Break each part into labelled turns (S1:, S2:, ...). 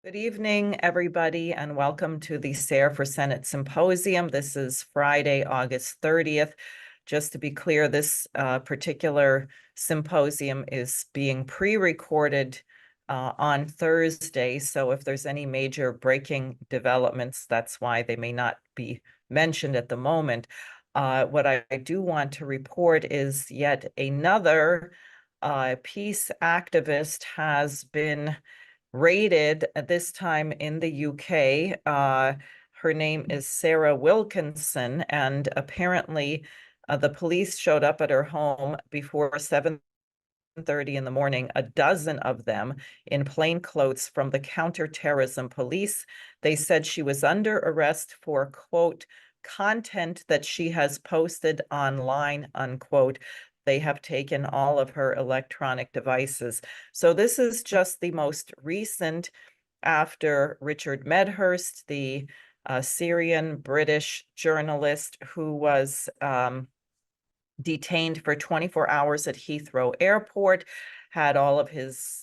S1: Good evening, everybody, and welcome to the SARE for Senate Symposium. This is Friday, August 30th. Just to be clear, this particular symposium is being pre-recorded on Thursday. So if there's any major breaking developments, that's why they may not be mentioned at the moment. What I do want to report is yet another peace activist has been raided at this time in the UK. Her name is Sarah Wilkinson, and apparently the police showed up at her home before 7:30 in the morning, a dozen of them in plain clothes from the counterterrorism police. They said she was under arrest for, quote, content that she has posted online, unquote. They have taken all of her electronic devices. So this is just the most recent after Richard Medhurst, the Syrian British journalist who was detained for 24 hours at Heathrow Airport, had all of his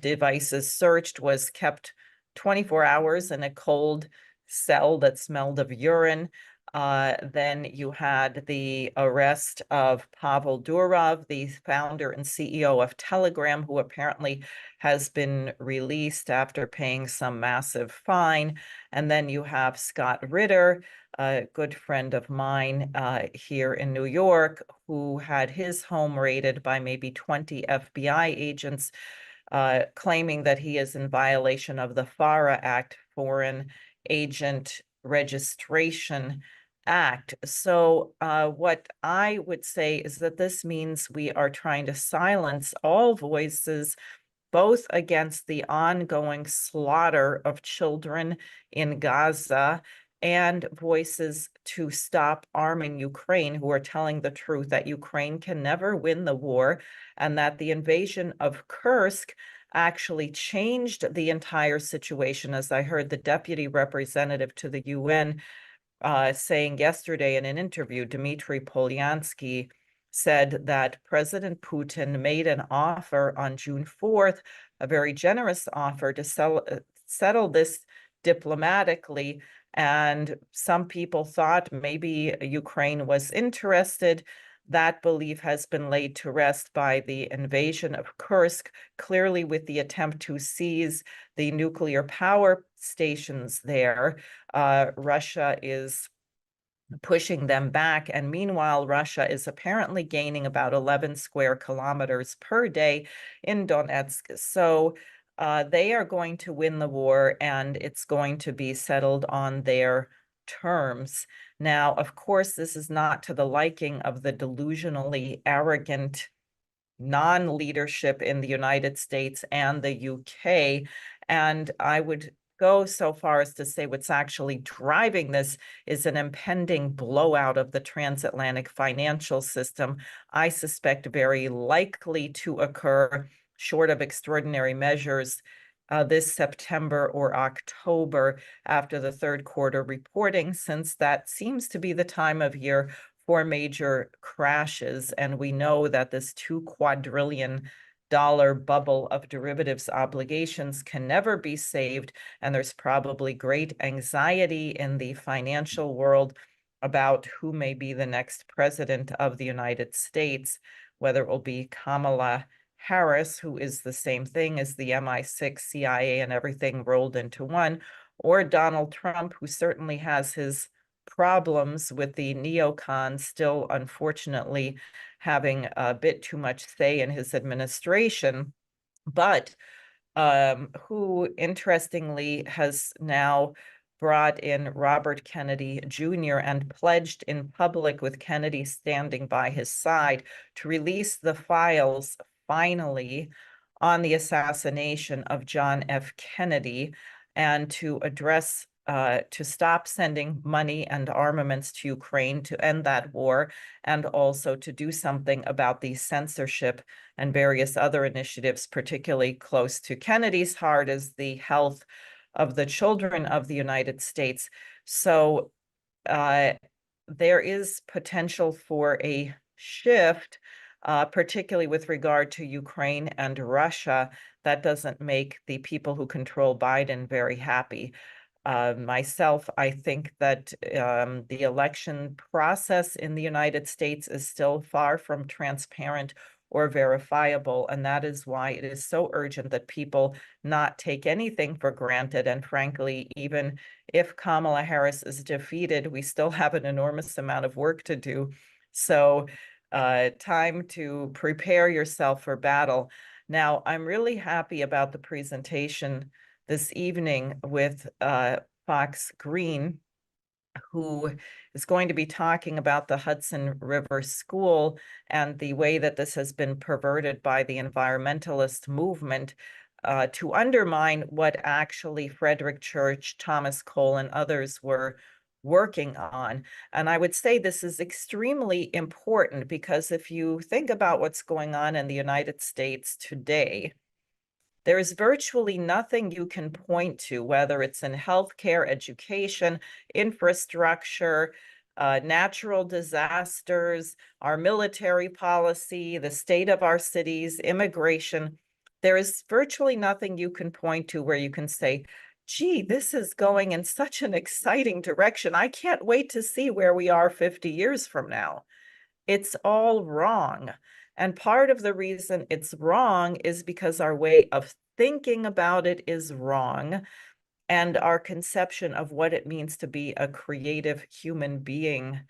S1: devices searched, was kept 24 hours in a cold cell that smelled of urine. Then you had the arrest of Pavel Durov, the founder and CEO of Telegram, who apparently has been released after paying some massive fine. And then you have Scott Ritter, a good friend of mine here in New York, who had his home raided by maybe 20 FBI agents, claiming that he is in violation of the FARA Act, Foreign Agent Registration Act. So what I would say is that this means we are trying to silence all voices, both against the ongoing slaughter of children in Gaza and voices to stop arming Ukraine, who are telling the truth that Ukraine can never win the war and that the invasion of Kursk actually changed the entire situation. As I heard the deputy representative to the UN saying yesterday in an interview, Dmitry Polyansky said that President Putin made an offer on June 4th, a very generous offer to settle this diplomatically. And some people thought maybe Ukraine was interested. That belief has been laid to rest by the invasion of Kursk, clearly with the attempt to seize the nuclear power stations there. Russia is pushing them back. And meanwhile, Russia is apparently gaining about 11 square kilometers per day in Donetsk. So they are going to win the war, and it's going to be settled on their terms. Now, of course, this is not to the liking of the delusionally arrogant non-leadership in the United States and the UK. And I would go so far as to say what's actually driving this is an impending blowout of the transatlantic financial system. I suspect very likely to occur, short of extraordinary measures, this September or October after the third quarter reporting, since that seems to be the time of year for major crashes. And we know that this $2 quadrillion bubble of derivatives obligations can never be saved. And there's probably great anxiety in the financial world about who may be the next president of the United States, whether it will be Kamala Harris, who is the same thing as the MI6, CIA, and everything rolled into one, or Donald Trump, who certainly has his problems with the neocons still, unfortunately, having a bit too much say in his administration, but who interestingly has now brought in Robert Kennedy Jr. and pledged in public, with Kennedy standing by his side, to release the files finally on the assassination of John F. Kennedy and to address to stop sending money and armaments to Ukraine to end that war, and also to do something about the censorship and various other initiatives, particularly close to Kennedy's heart, as the health of the children of the United States. So there is potential for a shift. particularly with regard to Ukraine and Russia. That doesn't make the people who control Biden very happy. Myself, I think that the election process in the United States is still far from transparent or verifiable, and that is why it is so urgent that people not take anything for granted. And frankly, even if Kamala Harris is defeated, we still have an enormous amount of work to do. So, time to prepare yourself for battle. Now, I'm really happy about the presentation this evening with Fox Green, who is going to be talking about the Hudson River School and the way that this has been perverted by the environmentalist movement to undermine what actually Frederick Church, Thomas Cole, and others were working on. And I would say this is extremely important because if you think about what's going on in the United States today, there is virtually nothing you can point to, whether it's in healthcare, education, infrastructure, natural disasters, our military policy, the state of our cities, immigration. There is virtually nothing you can point to where you can say, gee, this is going in such an exciting direction. I can't wait to see where we are 50 years from now. It's all wrong. And part of the reason it's wrong is because our way of thinking about it is wrong. And our conception of what it means to be a creative human being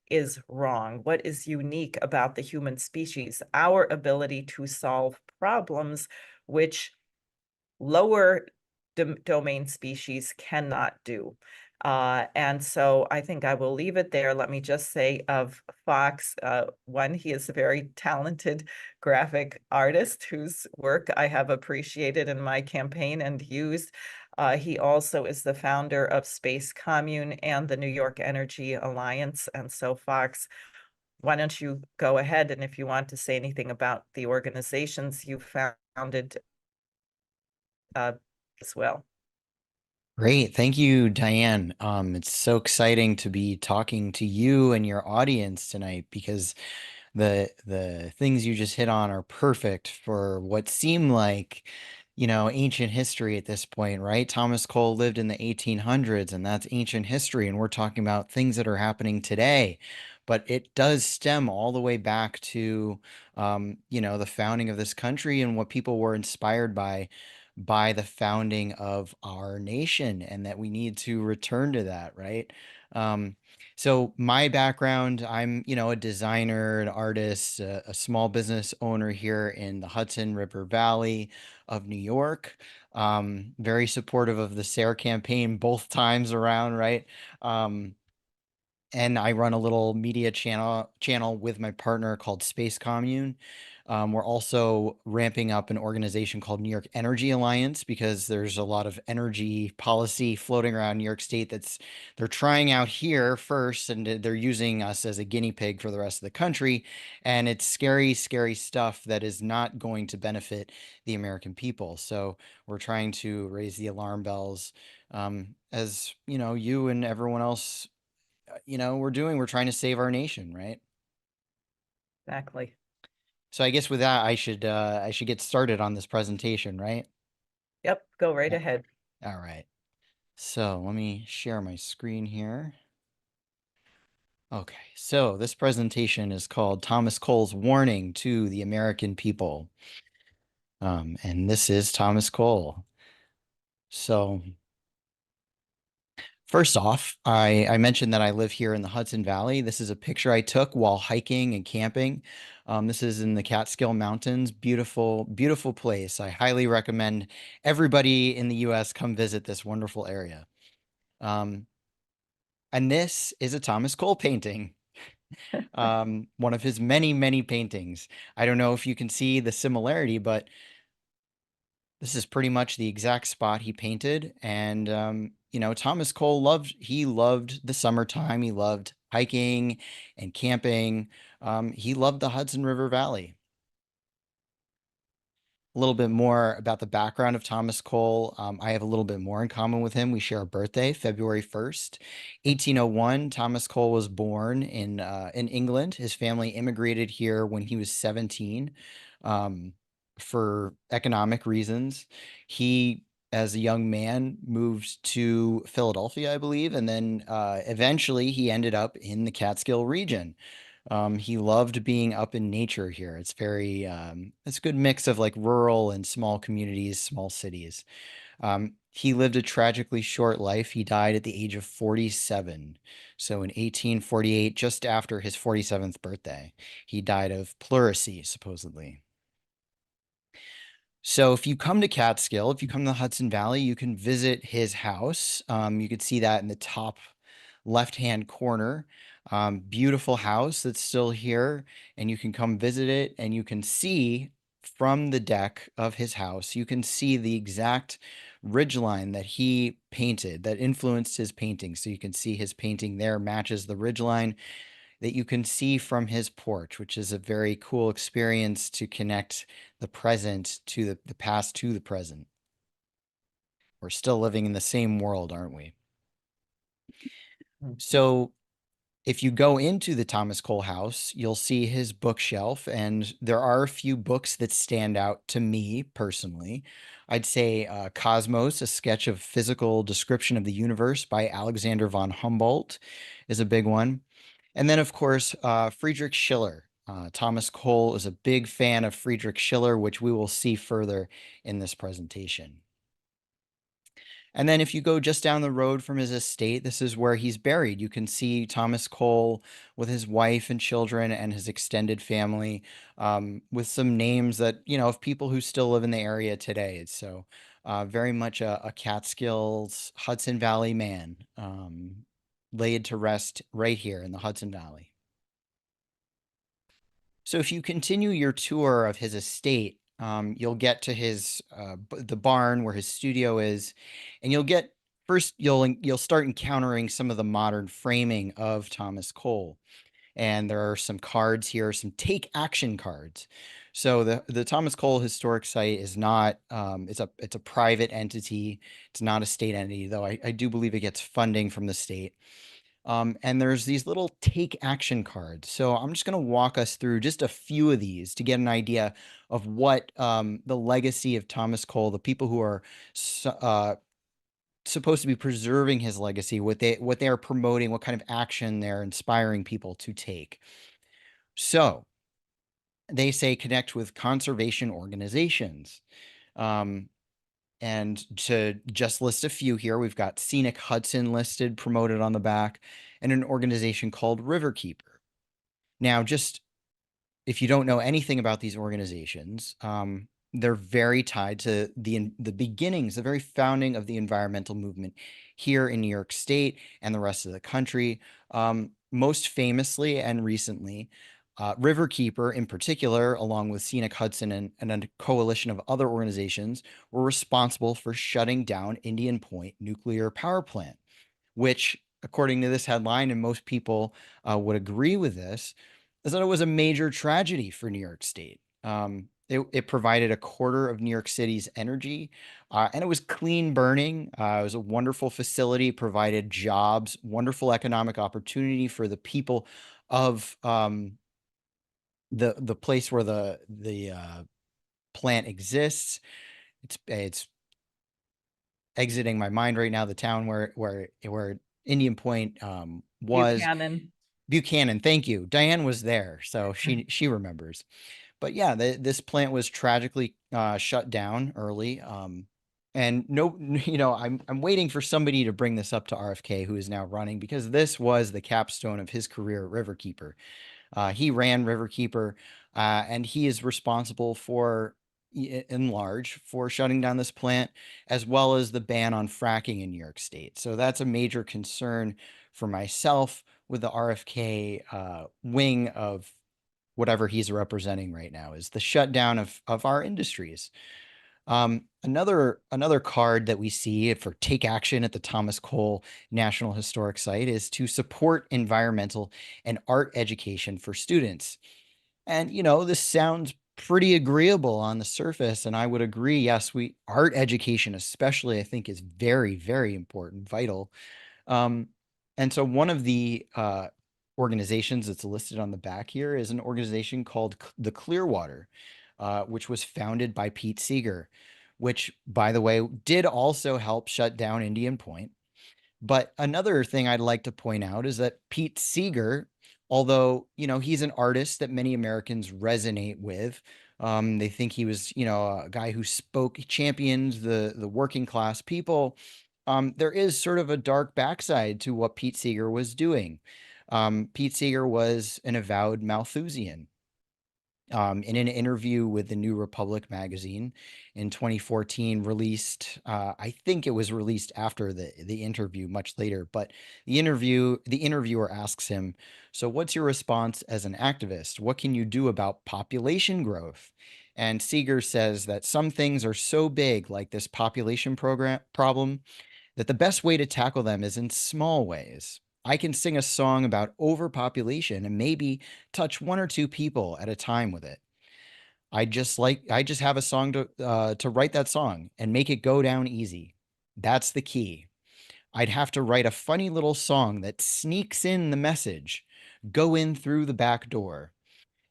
S1: is wrong. What is unique about the human species? Our ability to solve problems, which lower domain species cannot do. And so I think I will leave it there. Let me just say of Fox, one, he is a very talented graphic artist whose work I have appreciated in my campaign and used. He also is the founder of Space Commune and the New York Energy Alliance. And so Fox, why don't you go ahead, and if you want to say anything about the organizations you founded as well.
S2: Great. Thank you, Diane. It's so exciting to be talking to you and your audience tonight because the things you just hit on are perfect for what seem like, ancient history at this point, right? Thomas Cole lived in the 1800s, and that's ancient history, and we're talking about things that are happening today. But it does stem all the way back to, the founding of this country and what people were inspired by the founding of our nation, and that we need to return to that, right? Um, so my background, I'm, a designer, an artist, a small business owner here in the Hudson River Valley of New York. Very supportive of the SARE campaign both times around, right? And I run a little media channel with my partner called Space Commune. We're also ramping up an organization called New York Energy Alliance because there's a lot of energy policy floating around New York State they're trying out here first, and they're using us as a guinea pig for the rest of the country. And it's scary, scary stuff that is not going to benefit the American people. So we're trying to raise the alarm bells, as you and everyone else we're trying to save our nation, right?
S1: Exactly.
S2: So I guess with that, I should get started on this presentation, right?
S1: Yep, go right
S2: Yeah.
S1: ahead.
S2: All right. So let me share my screen here. Okay, so this presentation is called Thomas Cole's Warning to the American People. And this is Thomas Cole. So first off, I mentioned that I live here in the Hudson Valley. This is a picture I took while hiking and camping. This is in the Catskill Mountains. Beautiful, beautiful place. I highly recommend everybody in the US come visit this wonderful area. Um, and this is a Thomas Cole painting, one of his many, many paintings. I don't know if you can see the similarity, but this is pretty much the exact spot he painted. And, Thomas Cole he loved the summertime. He loved hiking and camping. He loved the Hudson River Valley. a little bit more about the background of Thomas Cole. I have a little bit more in common with him. We share a birthday, February 1st, 1801. Thomas Cole was born in England. His family immigrated here when he was 17 um, for economic reasons. He, as a young man, moved to Philadelphia, I believe, and then eventually he ended up in the Catskill region. He loved being up in nature here. It's very, it's a good mix of like rural and small communities, small cities. He lived a tragically short life. He died at the age of 47. So in 1848, just after his 47th birthday, he died of pleurisy, supposedly. So if you come to Catskill, if you come to the Hudson Valley, you can visit his house. You could see that in the top left-hand corner. Beautiful house that's still here, and you can come visit it, and you can see from the deck of his house, you can see the exact ridgeline that he painted that influenced his painting. So you can see his painting there matches the ridgeline that you can see from his porch, which is a very cool experience to connect the present to the past to the present. We're still living in the same world, aren't we?
S1: Mhm.
S2: So if you go into the Thomas Cole house, you'll see his bookshelf, and there are a few books that stand out to me personally. I'd say Cosmos, a sketch of physical description of the universe by Alexander von Humboldt, is a big one. And then, of course, Friedrich Schiller. Thomas Cole is a big fan of Friedrich Schiller, which we will see further in this presentation. And then if you go just down the road from his estate, this is where he's buried. You can see Thomas Cole with his wife and children and his extended family, with some names that, you know, of people who still live in the area today. So very much a Catskills Hudson Valley man, laid to rest right here in the Hudson Valley. So if you continue your tour of his estate, you'll get to his the barn where his studio is, and you'll start encountering some of the modern framing of Thomas Cole. And there are some cards here, some take action cards. So the Thomas Cole Historic Site is not it's a private entity. It's not a state entity, though I do believe it gets funding from the state. And there's these little take action cards. So I'm just going to walk us through just a few of these to get an idea of what the legacy of Thomas Cole, the people who are supposed to be preserving his legacy, what they are promoting, what kind of action they're inspiring people to take. So they say connect with conservation organizations. Um, and to just list a few here, we've got Scenic Hudson listed, promoted on the back, and an organization called Riverkeeper. Now, just if you don't know anything about these organizations, they're very tied to the beginnings, the very founding of the environmental movement here in New York State and the rest of the country. Most famously and recently, Riverkeeper, in particular, along with Scenic Hudson and a coalition of other organizations, were responsible for shutting down Indian Point nuclear power plant, which, according to this headline, and most people would agree with this, is that it was a major tragedy for New York State. It provided a quarter of New York City's energy, and it was clean burning. It was a wonderful facility, provided jobs, wonderful economic opportunity for the people of the place where the plant exists. It's exiting my mind right now. The town where Indian Point was.
S1: Buchanan.
S2: Buchanan, thank you. Diane was there, so she remembers. But yeah, this plant was tragically shut down early. And no, I'm waiting for somebody to bring this up to RFK, who is now running, because this was the capstone of his career at Riverkeeper. He ran Riverkeeper, and he is responsible for, in large, for shutting down this plant, as well as the ban on fracking in New York State. So that's a major concern for myself with the RFK wing of whatever he's representing right now, is the shutdown of our industries. Another card that we see for take action at the Thomas Cole National Historic Site is to support environmental and art education for students. And this sounds pretty agreeable on the surface. And I would agree, yes, art education, especially, I think is very, very important, vital. Um, and so one of the organizations that's listed on the back here is an organization called the Clearwater, which was founded by Pete Seeger, which, by the way, did also help shut down Indian Point. But another thing I'd like to point out is that Pete Seeger, although, he's an artist that many Americans resonate with, they think he was, a guy who championed the working class people. There is sort of a dark backside to what Pete Seeger was doing. Pete Seeger was an avowed Malthusian. In an interview with the New Republic magazine in 2014, released, I think it was released after the interview, much later, but the interviewer asks him, "So what's your response as an activist? What can you do about population growth?" And Seeger says that some things are so big, like this population program problem, that the best way to tackle them is in small ways. I can sing a song about overpopulation and maybe touch one or two people at a time with it. I just have a song to write that song and make it go down easy. That's the key. I'd have to write a funny little song that sneaks in the message, go in through the back door.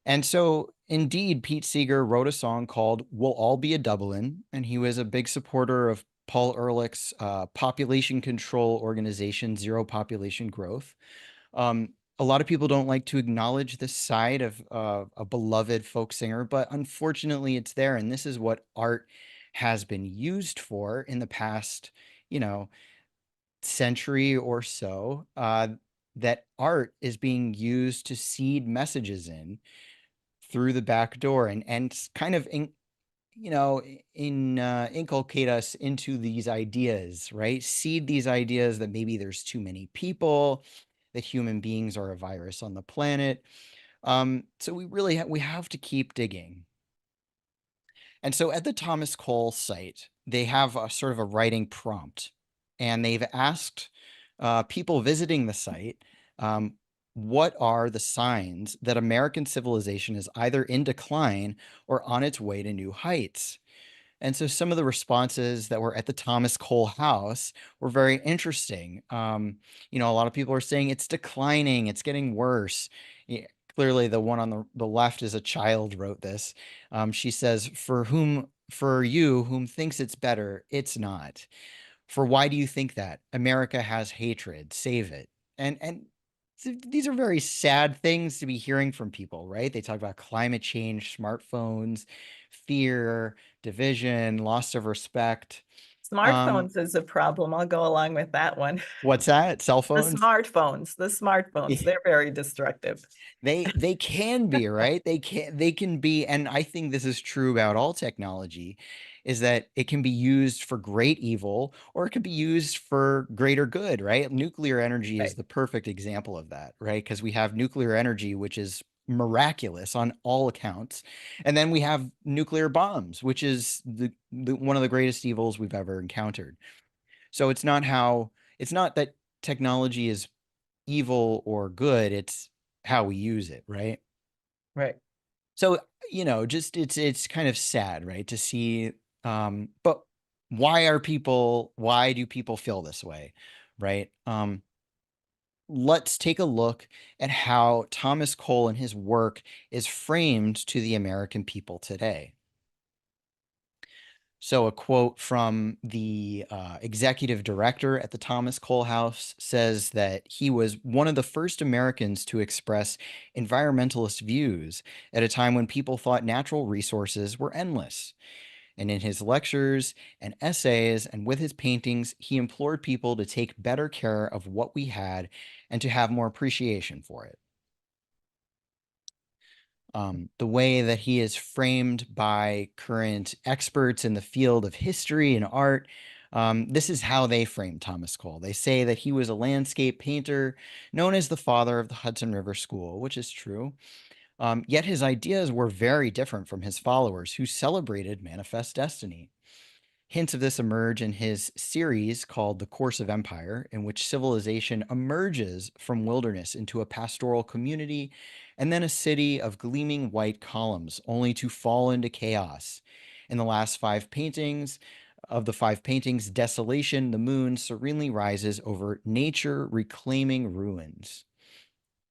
S2: And so, indeed, Pete Seeger wrote a song called "We'll All Be a Dublin," and he was a big supporter of Paul Ehrlich's population control organization, Zero Population Growth. A lot of people don't like to acknowledge this side of a beloved folk singer, but unfortunately, it's there. And this is what art has been used for in the past, you know, century or so. That art is being used to seed messages in through the back door and kind of inculcate us into these ideas, right? Seed these ideas that maybe there's too many people, that human beings are a virus on the planet. So we really we have to keep digging. And so at the Thomas Cole site, they have a sort of a writing prompt, and they've asked people visiting the site, what are the signs that American civilization is either in decline or on its way to new heights? And so some of the responses that were at the Thomas Cole House were very interesting. A lot of people are saying it's declining, it's getting worse. Yeah, clearly, the one on the left is a child wrote this. She says, for you, whom thinks it's better, it's not. For why do you think that? America has hatred. Save it. And these are very sad things to be hearing from people, right? They talk about climate change, smartphones, fear, division, loss of respect. Um,
S1: Smartphones is a problem. I'll go along with that one.
S2: what's that? Cell
S1: The
S2: phones?
S1: smartphones, the smartphones, they're very destructive.
S2: They can be, right? They can be, and I think this is true about all technology, is that it can be used for great evil or it can be used for greater good, right? Nuclear energy is
S1: Right.
S2: the perfect example of that, right? Because we have nuclear energy, which is miraculous on all accounts. And then we have nuclear bombs, which is the one of the greatest evils we've ever encountered. So it's not that technology is evil or good, it's how we use it, right?
S1: Right.
S2: So, just it's kind of sad, right, to see but why do people feel this way, right? Let's take a look at how Thomas Cole and his work is framed to the American people today. So, a quote from the executive director at the Thomas Cole House says that he was one of the first Americans to express environmentalist views at a time when people thought natural resources were endless. And in his lectures and essays and with his paintings, he implored people to take better care of what we had and to have more appreciation for it. The way that he is framed by current experts in the field of history and art. This is how they frame Thomas Cole. They say that he was a landscape painter known as the father of the Hudson River School, which is true. Yet his ideas were very different from his followers, who celebrated manifest destiny. Hints of this emerge in his series called The Course of Empire, in which civilization emerges from wilderness into a pastoral community and then a city of gleaming white columns, only to fall into chaos. In the last five paintings, of the five paintings, desolation, the moon serenely rises over nature reclaiming ruins.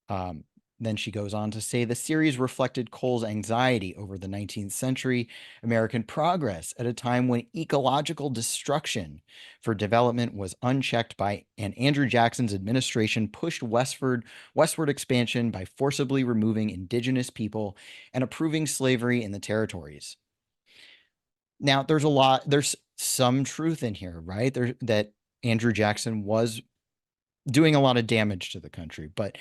S2: Um, then she goes on to say the series reflected Cole's anxiety over the 19th century American progress at a time when ecological destruction for development was unchecked by and Andrew Jackson's administration pushed westward expansion by forcibly removing indigenous people and approving slavery in the territories. Now, there's some truth in here, right? That Andrew Jackson was doing a lot of damage to the country, but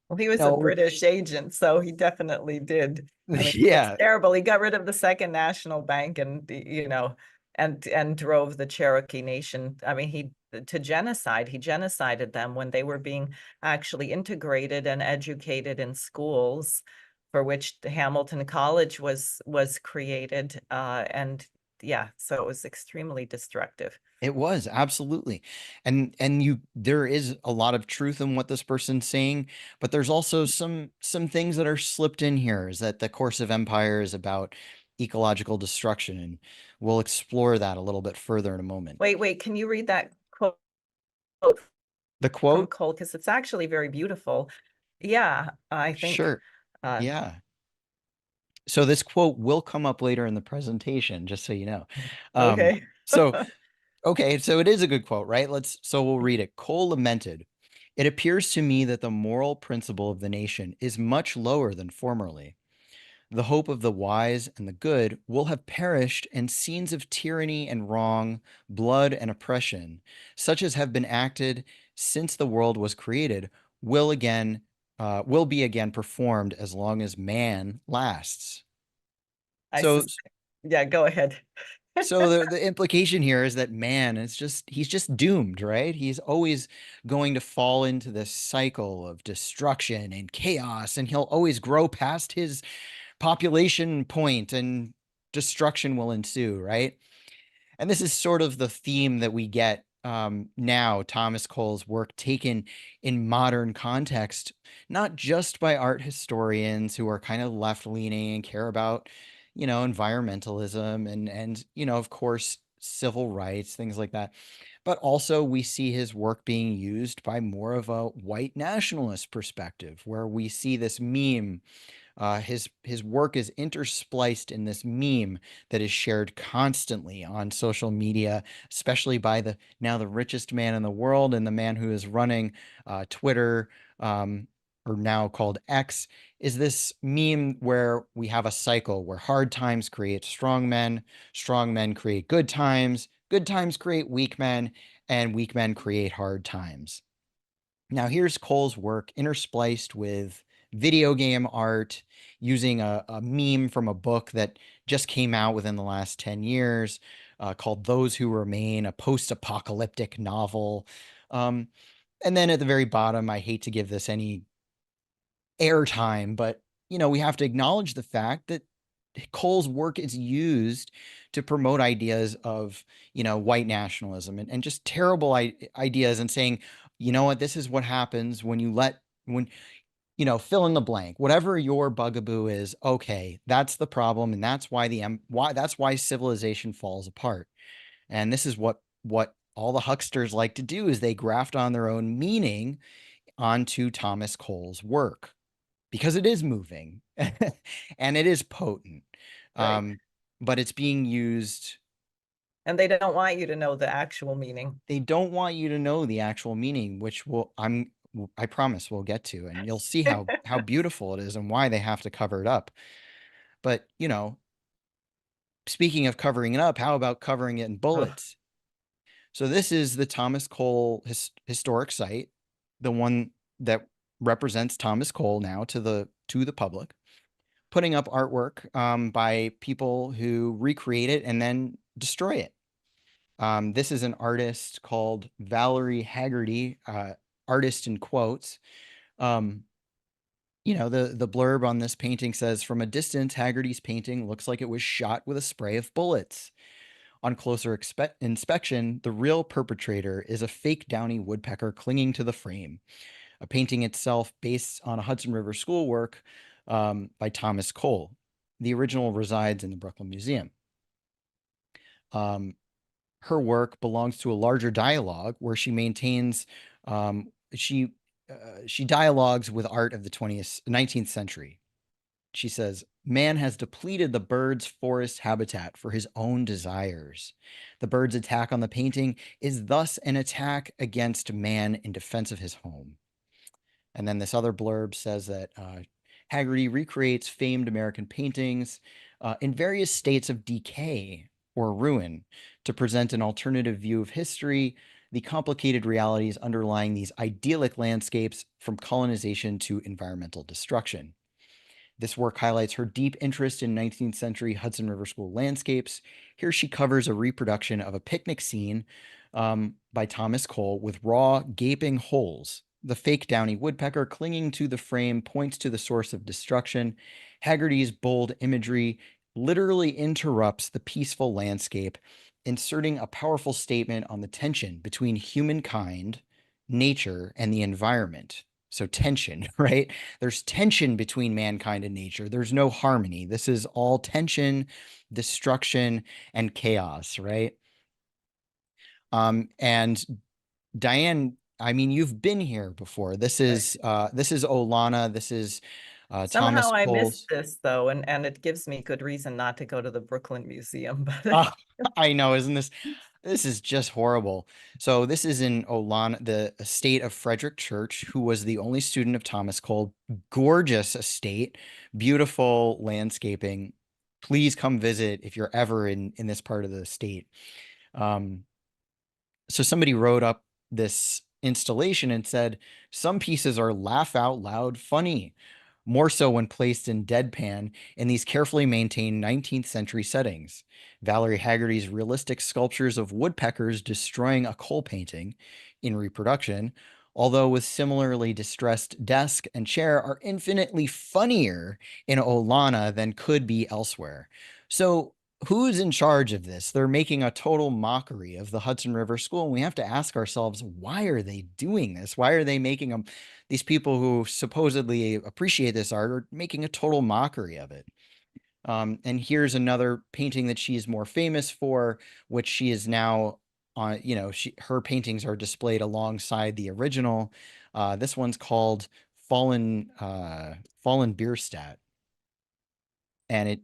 S1: Well, he was a
S2: no,
S1: British agent, so he definitely did. I mean, it's
S2: yeah,
S1: terrible. He got rid of the Second National Bank and, and drove the Cherokee Nation. I mean, to genocide. He genocided them when they were being actually integrated and educated in schools, for which the Hamilton College was created. And yeah, so it was extremely destructive.
S2: it was absolutely. And there is a lot of truth in what this person's saying, but there's also some things that are slipped in here is that the course of empire is about ecological destruction, and we'll explore that a little bit further in a moment.
S1: Wait, can you read that quote
S2: The
S1: from
S2: quote,
S1: Cole? Because it's actually very beautiful. Yeah, I think
S2: sure.
S1: uh
S2: Yeah. So this quote will come up later in the presentation, just so you know. Um,
S1: okay.
S2: so Okay, so it is a good quote, right? So we'll read it. Cole lamented, "It appears to me that the moral principle of the nation is much lower than formerly. The hope of the wise and the good will have perished, and scenes of tyranny and wrong, blood and oppression, such as have been acted since the world was created, will be again performed as long as man lasts."
S1: I
S2: So
S1: suspect. Yeah, go ahead.
S2: So the implication here is that man is he's just doomed, right? He's always going to fall into this cycle of destruction and chaos, and he'll always grow past his population point and destruction will ensue, right? And this is sort of the theme that we get now, Thomas Cole's work taken in modern context, not just by art historians who are kind of left leaning and care about, environmentalism and, of course, civil rights, things like that. But also, we see his work being used by more of a white nationalist perspective, where we see this meme his work is interspliced in this meme that is shared constantly on social media, especially by the now the richest man in the world and the man who is running Twitter, or now called X, is this meme where we have a cycle where hard times create strong men create good times create weak men, and weak men create hard times. Now, here's Cole's work interspliced with video game art using a meme from a book that just came out within the last 10 years called Those Who Remain, a post apocalyptic novel. Um, and then at the very bottom, I hate to give this any airtime, but we have to acknowledge the fact that Cole's work is used to promote ideas of, white nationalism and just terrible ideas and saying, you know what, this is what happens when fill in the blank, whatever your bugaboo is. Okay, that's the problem. And that's why that's why civilization falls apart. And this is what all the hucksters like to do is they graft on their own meaning onto Thomas Cole's work because it is moving and it is potent.
S1: Right.
S2: Um, but it's being used.
S1: And they don't want you to know the actual meaning.
S2: They don't want you to know the actual meaning, which I promise we'll get to, and you'll see how beautiful it is and why they have to cover it up. But speaking of covering it up, how about covering it in
S1: Ugh.
S2: bullets? So this is the Thomas Cole historic site, the one that represents Thomas Cole now to the public, putting up artwork by people who recreate it and then destroy it. This is an artist called Valerie Haggerty, artist in quotes. Um, the blurb on this painting says, "From a distance, Haggerty's painting looks like it was shot with a spray of bullets. On closer inspection, the real perpetrator is a fake downy woodpecker clinging to the frame. A painting itself based on a Hudson River schoolwork by Thomas Cole. The original resides in the Brooklyn Museum. Her work belongs to a larger dialogue where she maintains um, she she dialogues with art of the 19th century. She says, man has depleted the bird's forest habitat for his own desires. The bird's attack on the painting is thus an attack against man in defense of his home. And then this other blurb says that Haggerty recreates famed American paintings in various states of decay or ruin to present an alternative view of history, the complicated realities underlying these idyllic landscapes from colonization to environmental destruction. This work highlights her deep interest in 19th century Hudson River School landscapes. Here she covers a reproduction of a picnic scene by Thomas Cole with raw, gaping holes. The fake downy woodpecker clinging to the frame points to the source of destruction. Haggerty's bold imagery literally interrupts the peaceful landscape, inserting a powerful statement on the tension between humankind, nature, and the environment. So tension, right? There's tension between mankind and nature. There's no harmony. This is all tension, destruction, and chaos, right? And Diane, I mean, you've been here before. This is Olana. This is Thomas
S1: Somehow I missed
S2: Cole's.
S1: this though, and it gives me good reason not to go to the Brooklyn Museum, but
S2: Uh, I know, isn't this? This is just horrible. So this is in Olana, the estate of Frederick Church, who was the only student of Thomas Cole. Gorgeous estate, beautiful landscaping. Please come visit if you're ever in this part of the state. Um, so somebody wrote up this installation and said some pieces are laugh out loud funny, more so when placed in deadpan in these carefully maintained 19th century settings. Valerie Haggerty's realistic sculptures of woodpeckers destroying a coal painting in reproduction, although with similarly distressed desk and chair, are infinitely funnier in Olana than could be elsewhere. So who's in charge of this? They're making a total mockery of the Hudson River School. And we have to ask ourselves, why are they doing this? Why are they making them, these people who supposedly appreciate this art are making a total mockery of it? And here's another painting that she's more famous for, which she is now on, her paintings are displayed alongside the original. This one's called Fallen Bierstadt, and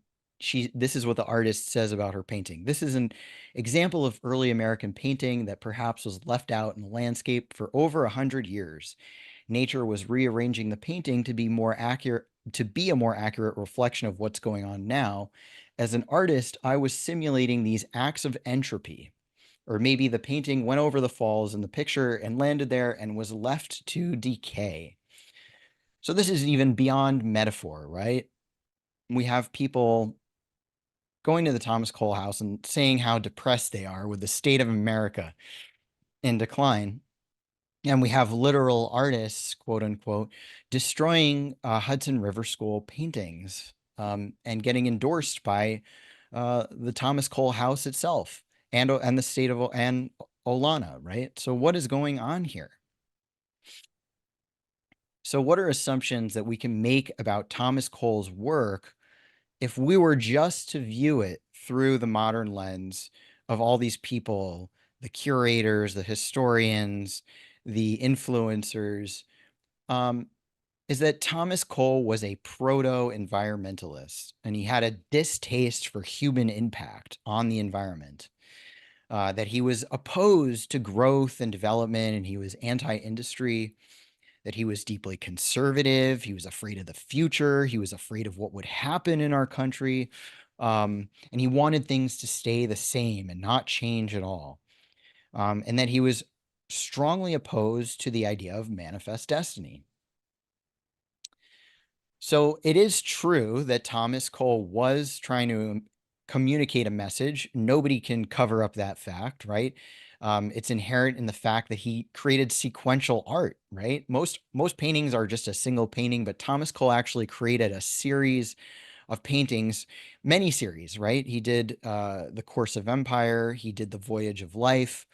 S2: this is what the artist says about her painting. This is an example of early American painting that perhaps was left out in the landscape for over 100 years. Nature was rearranging the painting to be a more accurate reflection of what's going on now. As an artist, I was simulating these acts of entropy. Or maybe the painting went over the falls in the picture and landed there and was left to decay. So this is even beyond metaphor, right? We have people going to the Thomas Cole House and saying how depressed they are with the state of America in decline. And we have literal artists, quote unquote, destroying Hudson River School paintings and getting endorsed by the Thomas Cole House itself and the state of and Olana, right? So what is going on here? So what are assumptions that we can make about Thomas Cole's work if we were just to view it through the modern lens of all these people, the curators, the historians, the influencers, um, is that Thomas Cole was a proto environmentalist and he had a distaste for human impact on the environment. That he was opposed to growth and development and he was anti industry, that he was deeply conservative. He was afraid of the future. He was afraid of what would happen in our country. And he wanted things to stay the same and not change at all. And that he was strongly opposed to the idea of manifest destiny. So it is true that Thomas Cole was trying to communicate a message. Nobody can cover up that fact, right? It's inherent in the fact that he created sequential art, right? Most paintings are just a single painting, but Thomas Cole actually created a series of paintings, many series, right? He did The Course of Empire, he did The Voyage of Life.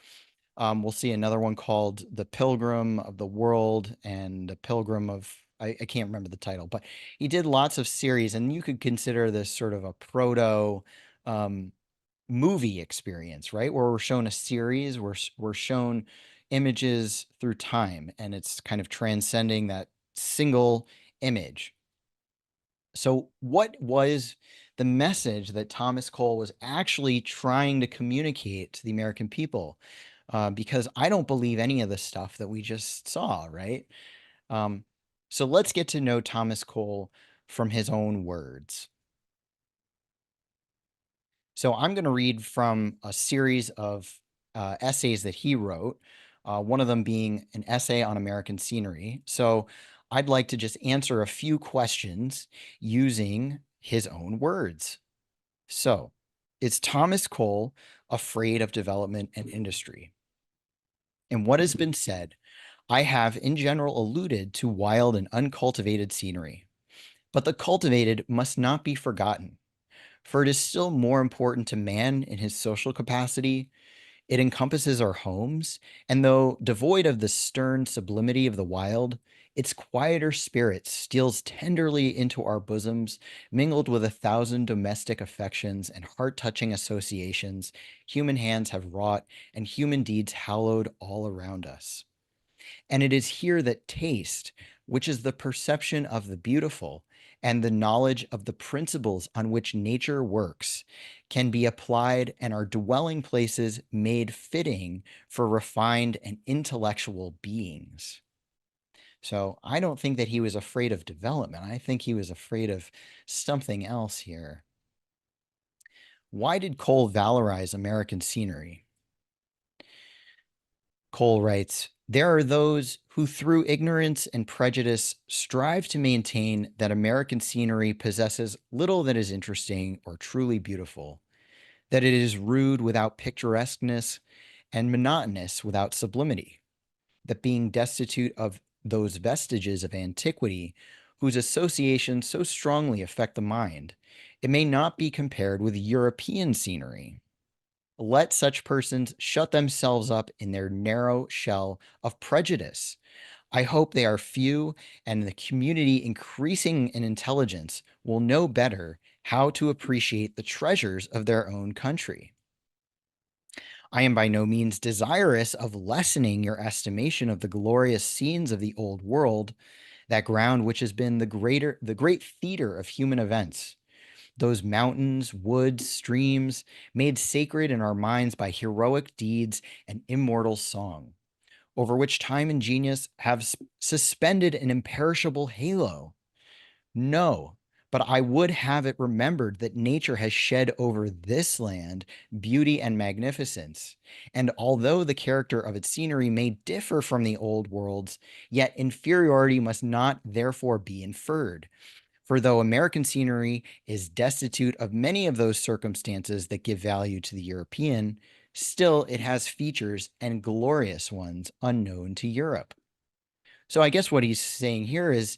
S2: We'll see another one called The Pilgrim of the World and The Pilgrim of I can't remember the title, but he did lots of series, and you could consider this sort of a proto um, movie experience, right? Where we're shown a series, we're shown images through time, and it's kind of transcending that single image. So, what was the message that Thomas Cole was actually trying to communicate to the American people? Because I don't believe any of the stuff that we just saw, right? Um, so let's get to know Thomas Cole from his own words. So I'm going to read from a series of essays that he wrote, one of them being an essay on American scenery. So I'd like to just answer a few questions using his own words. So, is Thomas Cole afraid of development and industry? In what has been said, I have in general alluded to wild and uncultivated scenery. But the cultivated must not be forgotten, for it is still more important to man in his social capacity. It encompasses our homes, and though devoid of the stern sublimity of the wild, its quieter spirit steals tenderly into our bosoms, mingled with 1,000 domestic affections and heart-touching associations human hands have wrought and human deeds hallowed all around us. And it is here that taste, which is the perception of the beautiful and the knowledge of the principles on which nature works, can be applied and are dwelling places made fitting for refined and intellectual beings. So I don't think that he was afraid of development. I think he was afraid of something else here. Why did Cole valorize American scenery? Cole writes, there are those who, through ignorance and prejudice, strive to maintain that American scenery possesses little that is interesting or truly beautiful, that it is rude without picturesqueness and monotonous without sublimity, that being destitute of those vestiges of antiquity whose associations so strongly affect the mind, it may not be compared with European scenery. Let such persons shut themselves up in their narrow shell of prejudice. I hope they are few, and the community, increasing in intelligence, will know better how to appreciate the treasures of their own country. I am by no means desirous of lessening your estimation of the glorious scenes of the old world, that ground which has been the great theater of human events. Those mountains, woods, streams, made sacred in our minds by heroic deeds and immortal song, over which time and genius have suspended an imperishable halo. No, but I would have it remembered that nature has shed over this land beauty and magnificence. And although the character of its scenery may differ from the old world's, yet inferiority must not therefore be inferred. For though American scenery is destitute of many of those circumstances that give value to the European, still it has features and glorious ones unknown to Europe. So I guess what he's saying here is,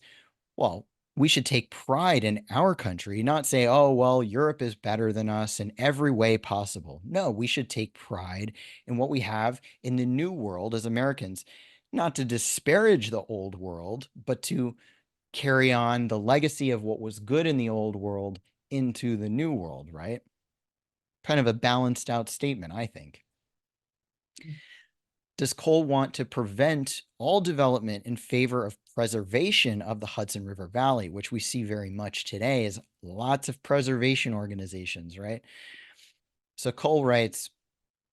S2: well, we should take pride in our country, not say, oh, well, Europe is better than us in every way possible. No, we should take pride in what we have in the new world as Americans, not to disparage the old world, but to carry on the legacy of what was good in the old world into the new world, right? Kind of a balanced out statement, I think. Does Cole want to prevent all development in favor of preservation of the Hudson River Valley, which we see very much today as lots of preservation organizations, right? So Cole writes,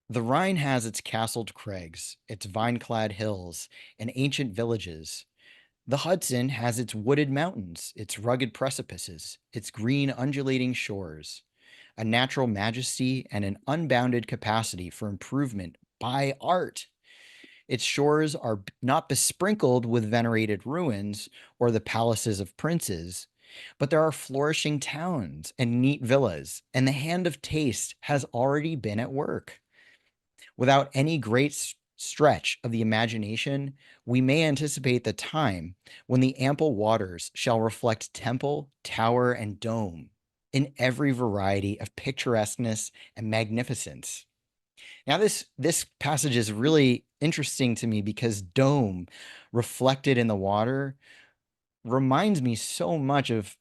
S2: the Rhine has its castled crags, its vine-clad hills, and ancient villages. The Hudson has its wooded mountains, its rugged precipices, its green undulating shores, a natural majesty and an unbounded capacity for improvement by art. Its shores are not besprinkled with venerated ruins or the palaces of princes, but there are flourishing towns and neat villas, and the hand of taste has already been at work. Without any great stretch of the imagination, we may anticipate the time when the ample waters shall reflect temple, tower, and dome in every variety of picturesqueness and magnificence. Now, this passage is really interesting to me because dome reflected in the water reminds me so much of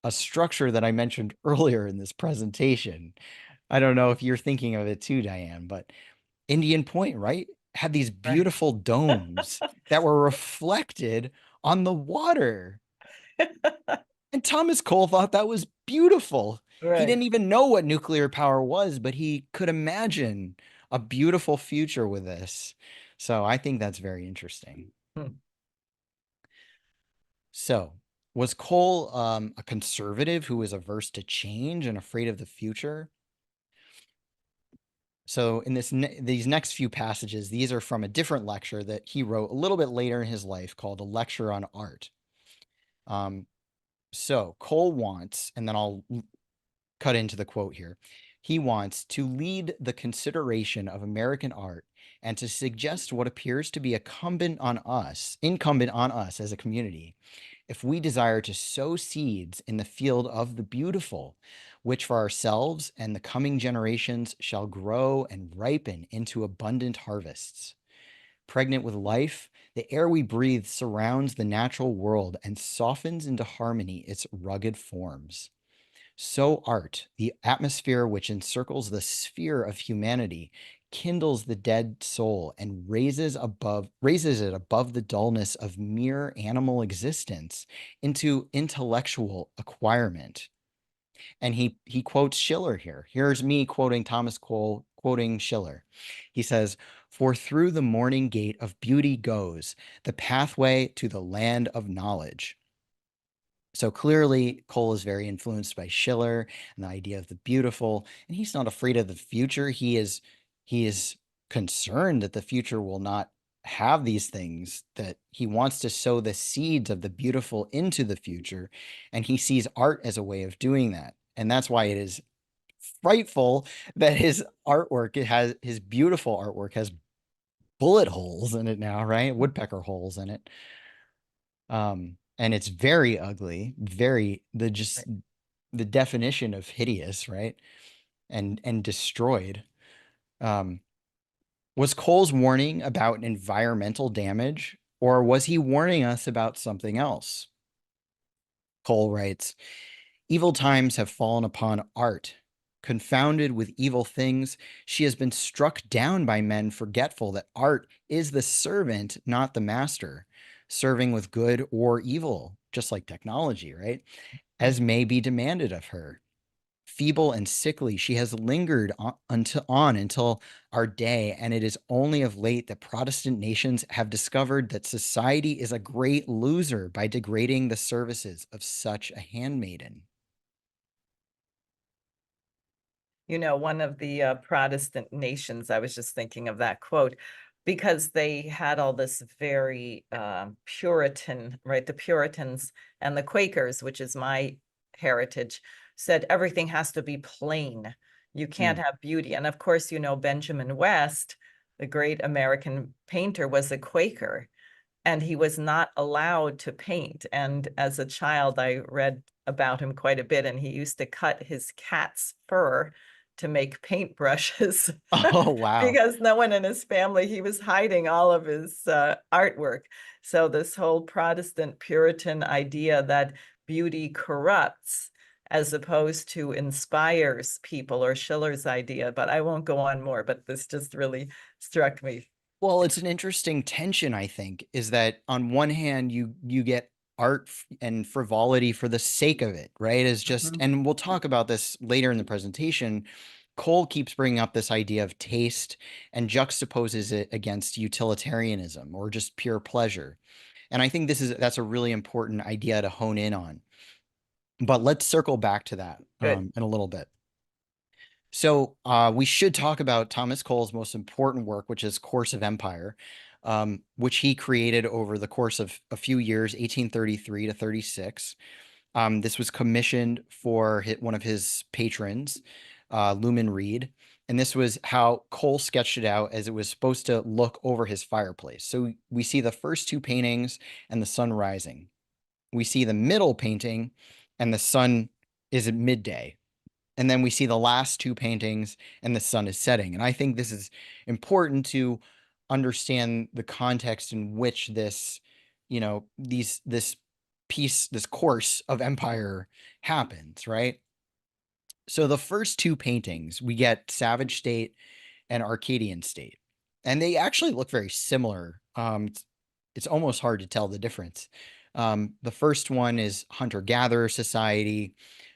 S2: a structure that I mentioned earlier in this presentation. I don't know if you're thinking of it too, Diane, but Indian Point, right? Had these
S1: Right.
S2: beautiful domes that were reflected on the water. And Thomas Cole thought that was beautiful. He
S1: Right.
S2: didn't even know what nuclear power was, but he could imagine a beautiful future with this. So I think that's very interesting.
S1: Hmm.
S2: So, was Cole a conservative who was averse to change and afraid of the future? So, in these next few passages, these are from a different lecture that he wrote a little bit later in his life called A Lecture on Art. Um, so, Cole wants, and then I'll cut into the quote here. He wants to lead the consideration of American art and to suggest what appears to be incumbent on us as a community, if we desire to sow seeds in the field of the beautiful, which for ourselves and the coming generations shall grow and ripen into abundant harvests. Pregnant with life, the air we breathe surrounds the natural world and softens into harmony its rugged forms. So art, the atmosphere which encircles the sphere of humanity, kindles the dead soul and raises it above the dullness of mere animal existence into intellectual acquirement. And he quotes Schiller here. Here's me quoting Thomas Cole, quoting Schiller. He says, "For through the morning gate of beauty goes the pathway to the land of knowledge." So clearly, Cole is very influenced by Schiller and the idea of the beautiful, and he's not afraid of the future. He is concerned that the future will not have these things, that he wants to sow the seeds of the beautiful into the future, and he sees art as a way of doing that. And that's why it is frightful that his beautiful artwork has bullet holes in it now, right? Woodpecker holes in it. And it's very ugly, very
S1: Right.
S2: the definition of hideous, right? And destroyed. Um, was Cole's warning about environmental damage, or was he warning us about something else? Cole writes, "Evil times have fallen upon art. Confounded with evil things, she has been struck down by men forgetful that art is the servant, not the master, serving with good or evil, just like technology, right? As may be demanded of her. Feeble and sickly, she has lingered until our day, and it is only of late that Protestant nations have discovered that society is a great loser by degrading the services of such a handmaiden."
S1: One of the Protestant nations, I was just thinking of that quote, because they had all this very Puritan, right? The Puritans and the Quakers, which is my heritage, said everything has to be plain. You can't
S2: Mm.
S1: have beauty. And of course, Benjamin West, the great American painter, was a Quaker, and he was not allowed to paint. And as a child, I read about him quite a bit, and he used to cut his cat's fur to make paintbrushes
S2: Oh, wow.
S1: because no one in his family, he was hiding all of his artwork. So this whole Protestant Puritan idea that beauty corrupts as opposed to inspires people, or Schiller's idea, but I won't go on more, but this just really struck me.
S2: Well, it's an interesting tension, I think, is that on one hand you get and frivolity for the sake of it, right? Is just,
S1: Mhm.
S2: and we'll talk about this later in the presentation. Cole keeps bringing up this idea of taste and juxtaposes it against utilitarianism or just pure pleasure. And I think that's a really important idea to hone in on. But let's circle back to that
S1: Good.
S2: in a little bit. So we should talk about Thomas Cole's most important work, which is Course of Empire, which he created over the course of a few years, 1833 to 36. This was commissioned for one of his patrons, Lumen Reed. And this was how Cole sketched it out as it was supposed to look over his fireplace. So we see the first two paintings and the sun rising. We see the middle painting and the sun is at midday, and then we see the last two paintings and the sun is setting. And I think this is important to understand the context in which this this course of empire happens, right? So the first two paintings, we get Savage State and Arcadian State, and they actually look very similar. It's almost hard to tell the difference. The first one is hunter-gatherer society.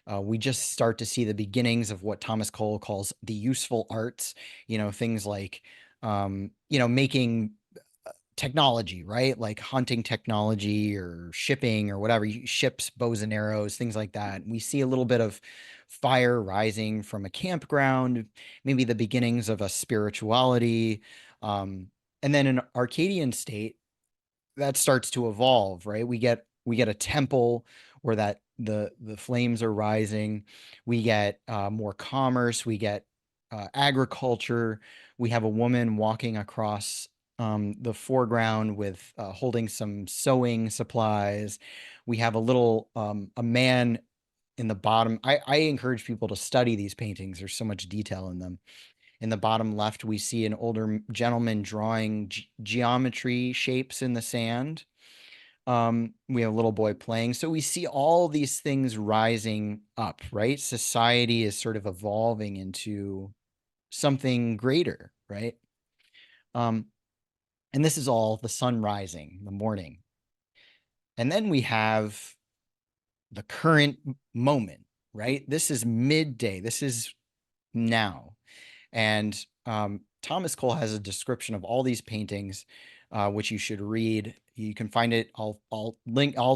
S2: We just start to see the beginnings of what Thomas Cole calls the useful arts, things like, making technology, right? Like hunting technology or shipping or whatever, ships, bows and arrows, things like that. We see a little bit of fire rising from a campground, maybe the beginnings of a spirituality. And then in Arcadian State, that starts to evolve, right? We get a temple where the flames are rising. We get more commerce. We get agriculture. We have a woman walking across the foreground with holding some sewing supplies. We have a man in the bottom. I encourage people to study these paintings. There's so much detail in them. In the bottom left, we see an older gentleman drawing geometry shapes in the sand. We have a little boy playing. So we see all these things rising up, right? Society is sort of evolving into something greater, right? Um, and this is all the sun rising, the morning. And then we have the current moment, right? This is midday. This is now. And Thomas Cole has a description of all these paintings, which you should read. You can find it. I'll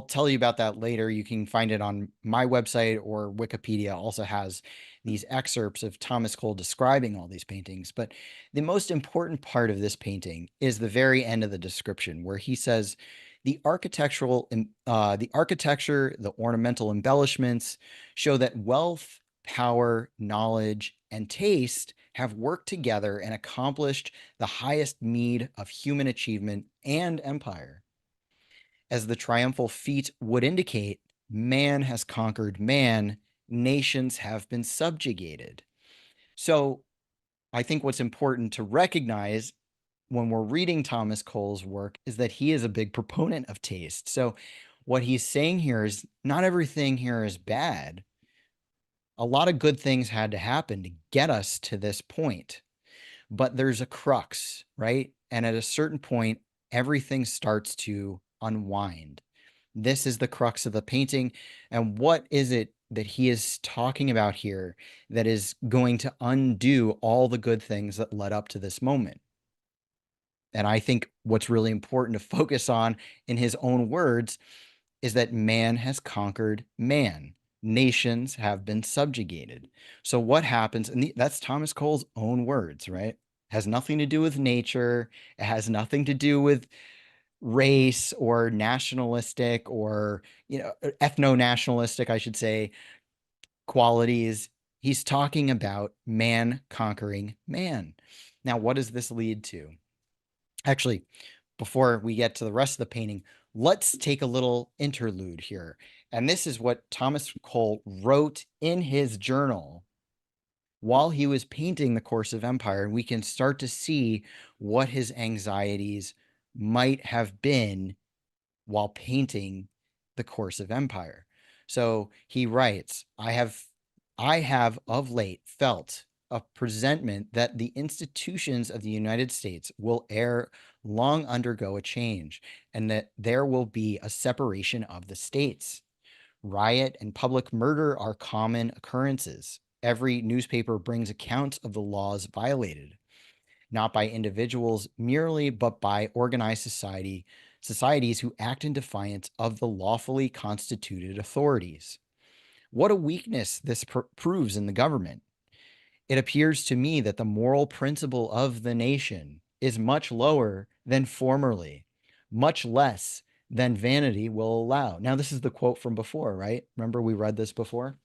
S2: tell you about that later. You can find it on my website, or Wikipedia also has these excerpts of Thomas Cole describing all these paintings. But the most important part of this painting is the very end of the description, where he says the architecture, the ornamental embellishments show that wealth, power, knowledge, and taste have worked together and accomplished the highest meed of human achievement and empire. As the triumphal feat would indicate, man has conquered man, nations have been subjugated. So I think what's important to recognize when we're reading Thomas Cole's work is that he is a big proponent of taste. So what he's saying here is not everything here is bad. A lot of good things had to happen to get us to this point, but there's a crux, right? And at a certain point, everything starts to unwind. This is the crux of the painting. And what is it that he is talking about here that is going to undo all the good things that led up to this moment? And I think what's really important to focus on in his own words is that man has conquered man. Nations have been subjugated. So what happens? And that's Thomas Cole's own words, right? It has nothing to do with nature. It has nothing to do with race or nationalistic or, ethno-nationalistic, I should say, qualities. He's talking about man conquering man. Now, what does this lead to? Actually, before we get to the rest of the painting, let's take a little interlude here. And this is what Thomas Cole wrote in his journal while he was painting the course of empire. And we can start to see what his anxieties might have been while painting the course of empire. So he writes, I have of late felt a presentiment that the institutions of the United States will ere long undergo a change, and that there will be a separation of the states. Riot and public murder are common occurrences. Every newspaper brings accounts of the laws violated, not by individuals merely, but by organized societies who act in defiance of the lawfully constituted authorities. What a weakness this proves in the government. It appears to me that the moral principle of the nation is much lower than formerly, much less than vanity will allow. Now, this is the quote from before, right? Remember, we read this before?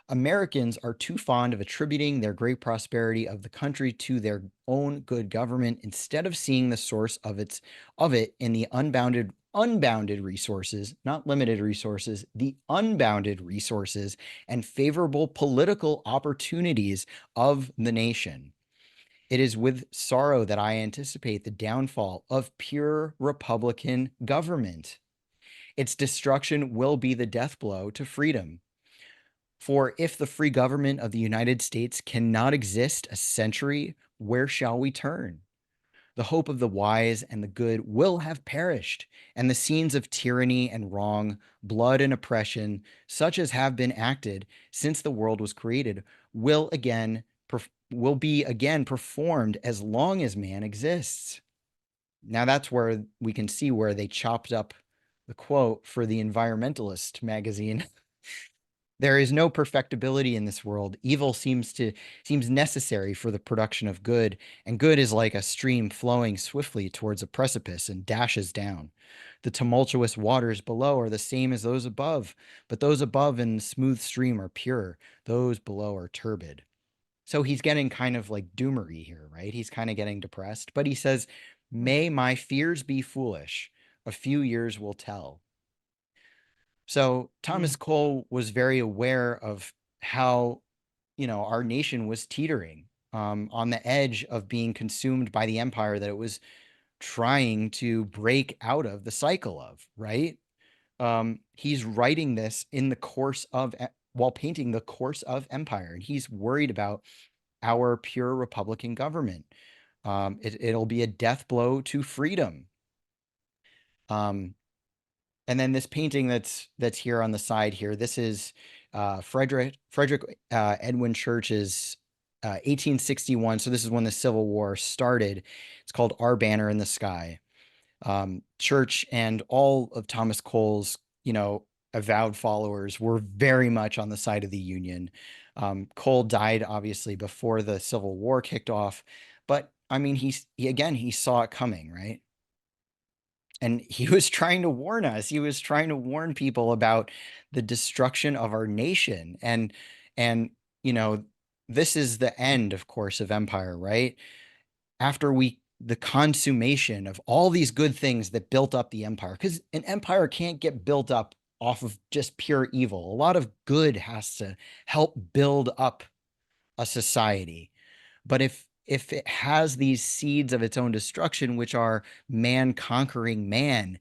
S2: Americans are too fond of attributing their great prosperity of the country to their own good government instead of seeing the source of it in the unbounded resources, not limited resources, the unbounded resources and favorable political opportunities of the nation. It is with sorrow that I anticipate the downfall of pure Republican government. Its destruction will be the death blow to freedom. For if the free government of the United States cannot exist a century, where shall we turn? The hope of the wise and the good will have perished, and the scenes of tyranny and wrong, blood and oppression, such as have been acted since the world was created, will be again performed as long as man exists. Now that's where we can see where they chopped up the quote for the Environmentalist magazine. There is no perfectibility in this world. Evil seems necessary for the production of good, and good is like a stream flowing swiftly towards a precipice and dashes down. The tumultuous waters below are the same as those above, but those above in the smooth stream are pure, those below are turbid. So he's getting kind of like doomery here, right? He's kind of getting depressed, but he says, "May my fears be foolish. A few years will tell." So Thomas
S1: Mm.
S2: Cole was very aware of how, our nation was teetering on the edge of being consumed by the empire that it was trying to break out of the cycle of, right? He's writing this in the course of, while painting the course of empire, and he's worried about our pure republican government. It'll be a death blow to freedom. Um, And then this painting that's here on the side here, this is Frederick Edwin Church's 1861. So this is when the Civil War started. It's called Our Banner in the Sky. Church and all of Thomas Cole's, avowed followers were very much on the side of the Union. Cole died obviously before the Civil War kicked off, but I mean, he saw it coming, right? And he was trying to warn us. He was trying to warn people about the destruction of our nation. And you know, this is the end, of course, of empire, right? After the consummation of all these good things that built up the empire, because an empire can't get built up off of just pure evil. A lot of good has to help build up a society. But if it has these seeds of its own destruction, which are man conquering man,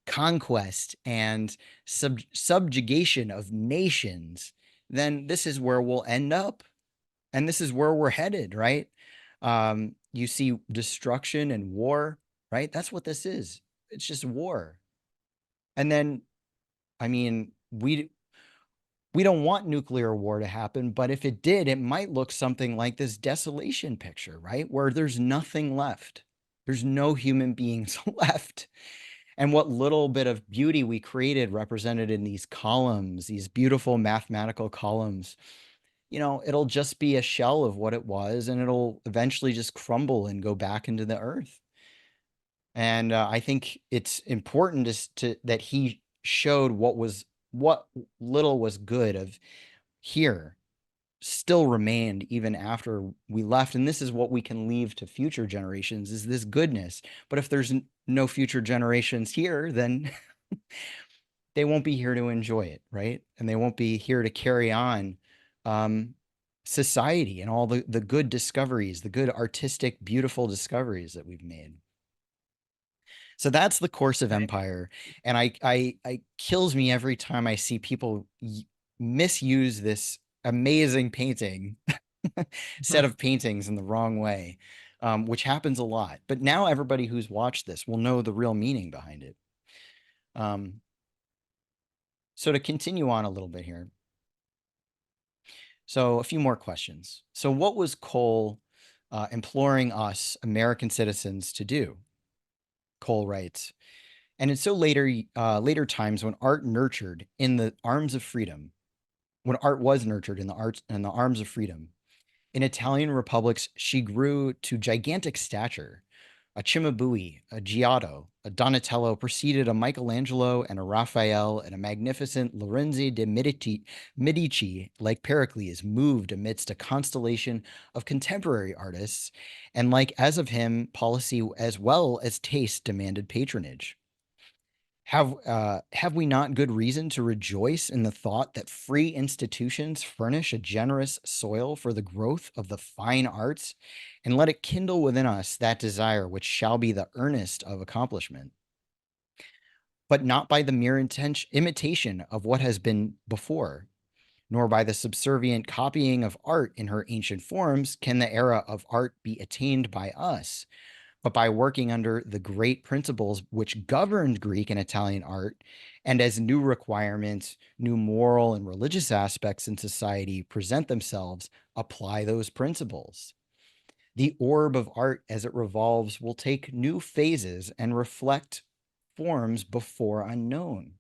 S2: conquest, and subjugation of nations, then this is where we'll end up. And this is where we're headed, right? You see destruction and war, right? That's what this is. It's just war. And then, I mean, we don't want nuclear war to happen, but if it did, it might look something like this desolation picture, right? Where there's nothing left. There's no human beings left. And what little bit of beauty we created represented in these columns, these beautiful mathematical columns, it'll just be a shell of what it was, and it'll eventually just crumble and go back into the earth. And I think it's important that he showed what little was good of here still remained even after we left, and this is what we can leave to future generations, is this goodness. But if there's no future generations here, then they won't be here to enjoy it, right? And they won't be here to carry on um, society and all the good discoveries, the good artistic beautiful discoveries that we've made. So that's the course of
S1: Right.
S2: empire. And I kills me every time I see people misuse this amazing painting set of paintings in the wrong way, which happens a lot. But now everybody who's watched this will know the real meaning behind it. Um, so to continue on a little bit here. So a few more questions. So what was Cole imploring us American citizens to do? Cole writes, and in so later times when art nurtured in the arms of freedom, when art was nurtured in the arms of freedom, in Italian republics, she grew to gigantic stature. A Cimabue, a Giotto, a Donatello preceded a Michelangelo and a Raphael, and a magnificent Lorenzo de' Medici, like Pericles, moved amidst a constellation of contemporary artists, and like as of him, policy as well as taste demanded patronage. Have we not good reason to rejoice in the thought that free institutions furnish a generous soil for the growth of the fine arts, and let it kindle within us that desire which shall be the earnest of accomplishment? but not by the mere imitation of what has been before, nor by the subservient copying of art in her ancient forms can the era of art be attained by us, but by working under the great principles which governed Greek and Italian art, and as new requirements, new moral and religious aspects in society present themselves, apply those principles. The orb of art as it revolves will take new phases and reflect forms before unknown.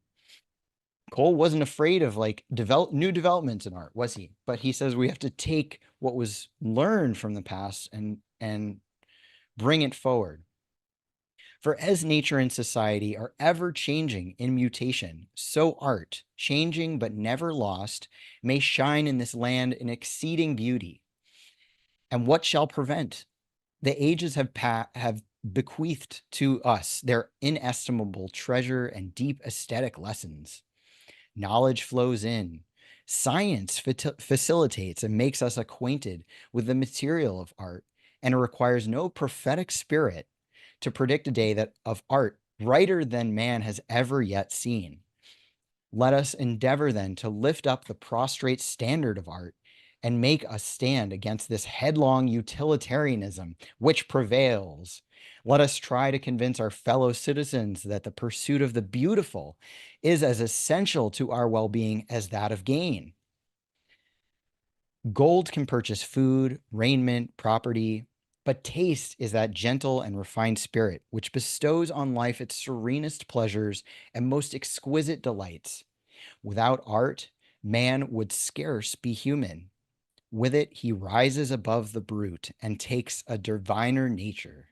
S2: Cole wasn't afraid of like new developments in art, was he? But he says we have to take what was learned from the past and bring it forward. For as nature and society are ever changing in mutation, so art, changing but never lost, may shine in this land in exceeding beauty. And what shall prevent? The ages have bequeathed to us their inestimable treasure and deep aesthetic lessons. Knowledge flows in. Science facilitates and makes us acquainted with the material of art, and it requires no prophetic spirit to predict a day that of art brighter than man has ever yet seen. Let us endeavor then to lift up the prostrate standard of art and make a stand against this headlong utilitarianism which prevails. Let us try to convince our fellow citizens that the pursuit of the beautiful is as essential to our well being as that of gain. Gold can purchase food, raiment, property, but taste is that gentle and refined spirit which bestows on life its serenest pleasures and most exquisite delights. Without art, man would scarce be human. With it, he rises above the brute and takes a diviner nature.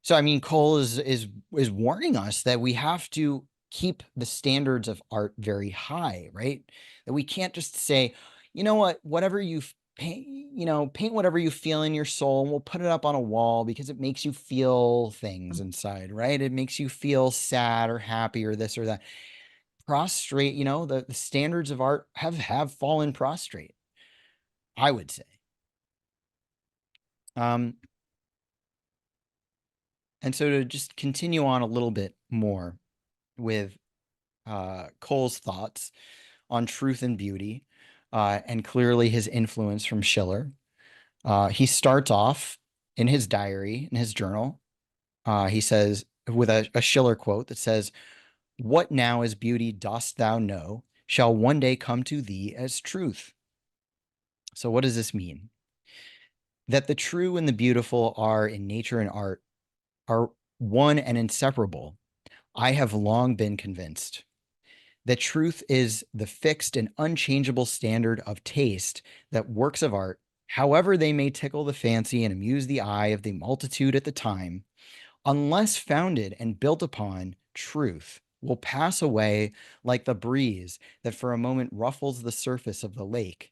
S2: So, I mean, Cole is warning us that we have to keep the standards of art very high, right? That we can't just say, you know what, whatever you paint, paint whatever you feel in your soul, and we'll put it up on a wall because it makes you feel things inside, right? It makes you feel sad or happy or this or that. Prostrate, the standards of art have fallen prostrate, I would say. Um, and so to just continue on a little bit more with Cole's thoughts on truth and beauty, and clearly his influence from Schiller. He starts off in his diary, in his journal. He says, with a Schiller quote that says, "What now as beauty dost thou know shall one day come to thee as truth." So, what does this mean? That the true and the beautiful are in nature and art are one and inseparable. I have long been convinced that truth is the fixed and unchangeable standard of taste that works of art, however they may tickle the fancy and amuse the eye of the multitude at the time, unless founded and built upon truth, will pass away like the breeze that for a moment ruffles the surface of the lake,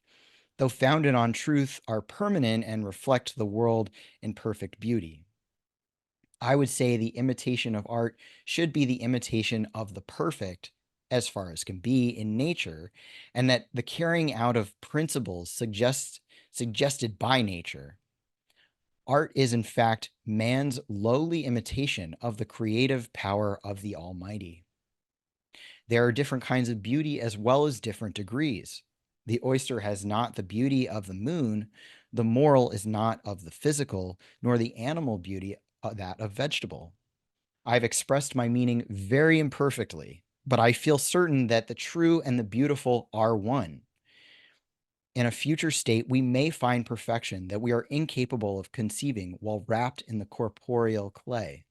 S2: though founded on truth, are permanent and reflect the world in perfect beauty. I would say the imitation of art should be the imitation of the perfect as far as can be in nature, and that the carrying out of principles suggested by nature. Art is, in fact, man's lowly imitation of the creative power of the Almighty. There are different kinds of beauty as well as different degrees. The oyster has not the beauty of the moon, the moral is not of the physical, nor the animal beauty that of vegetable. I've expressed my meaning very imperfectly, but I feel certain that the true and the beautiful are one. In a future state, we may find perfection that we are incapable of conceiving while wrapped in the corporeal clay.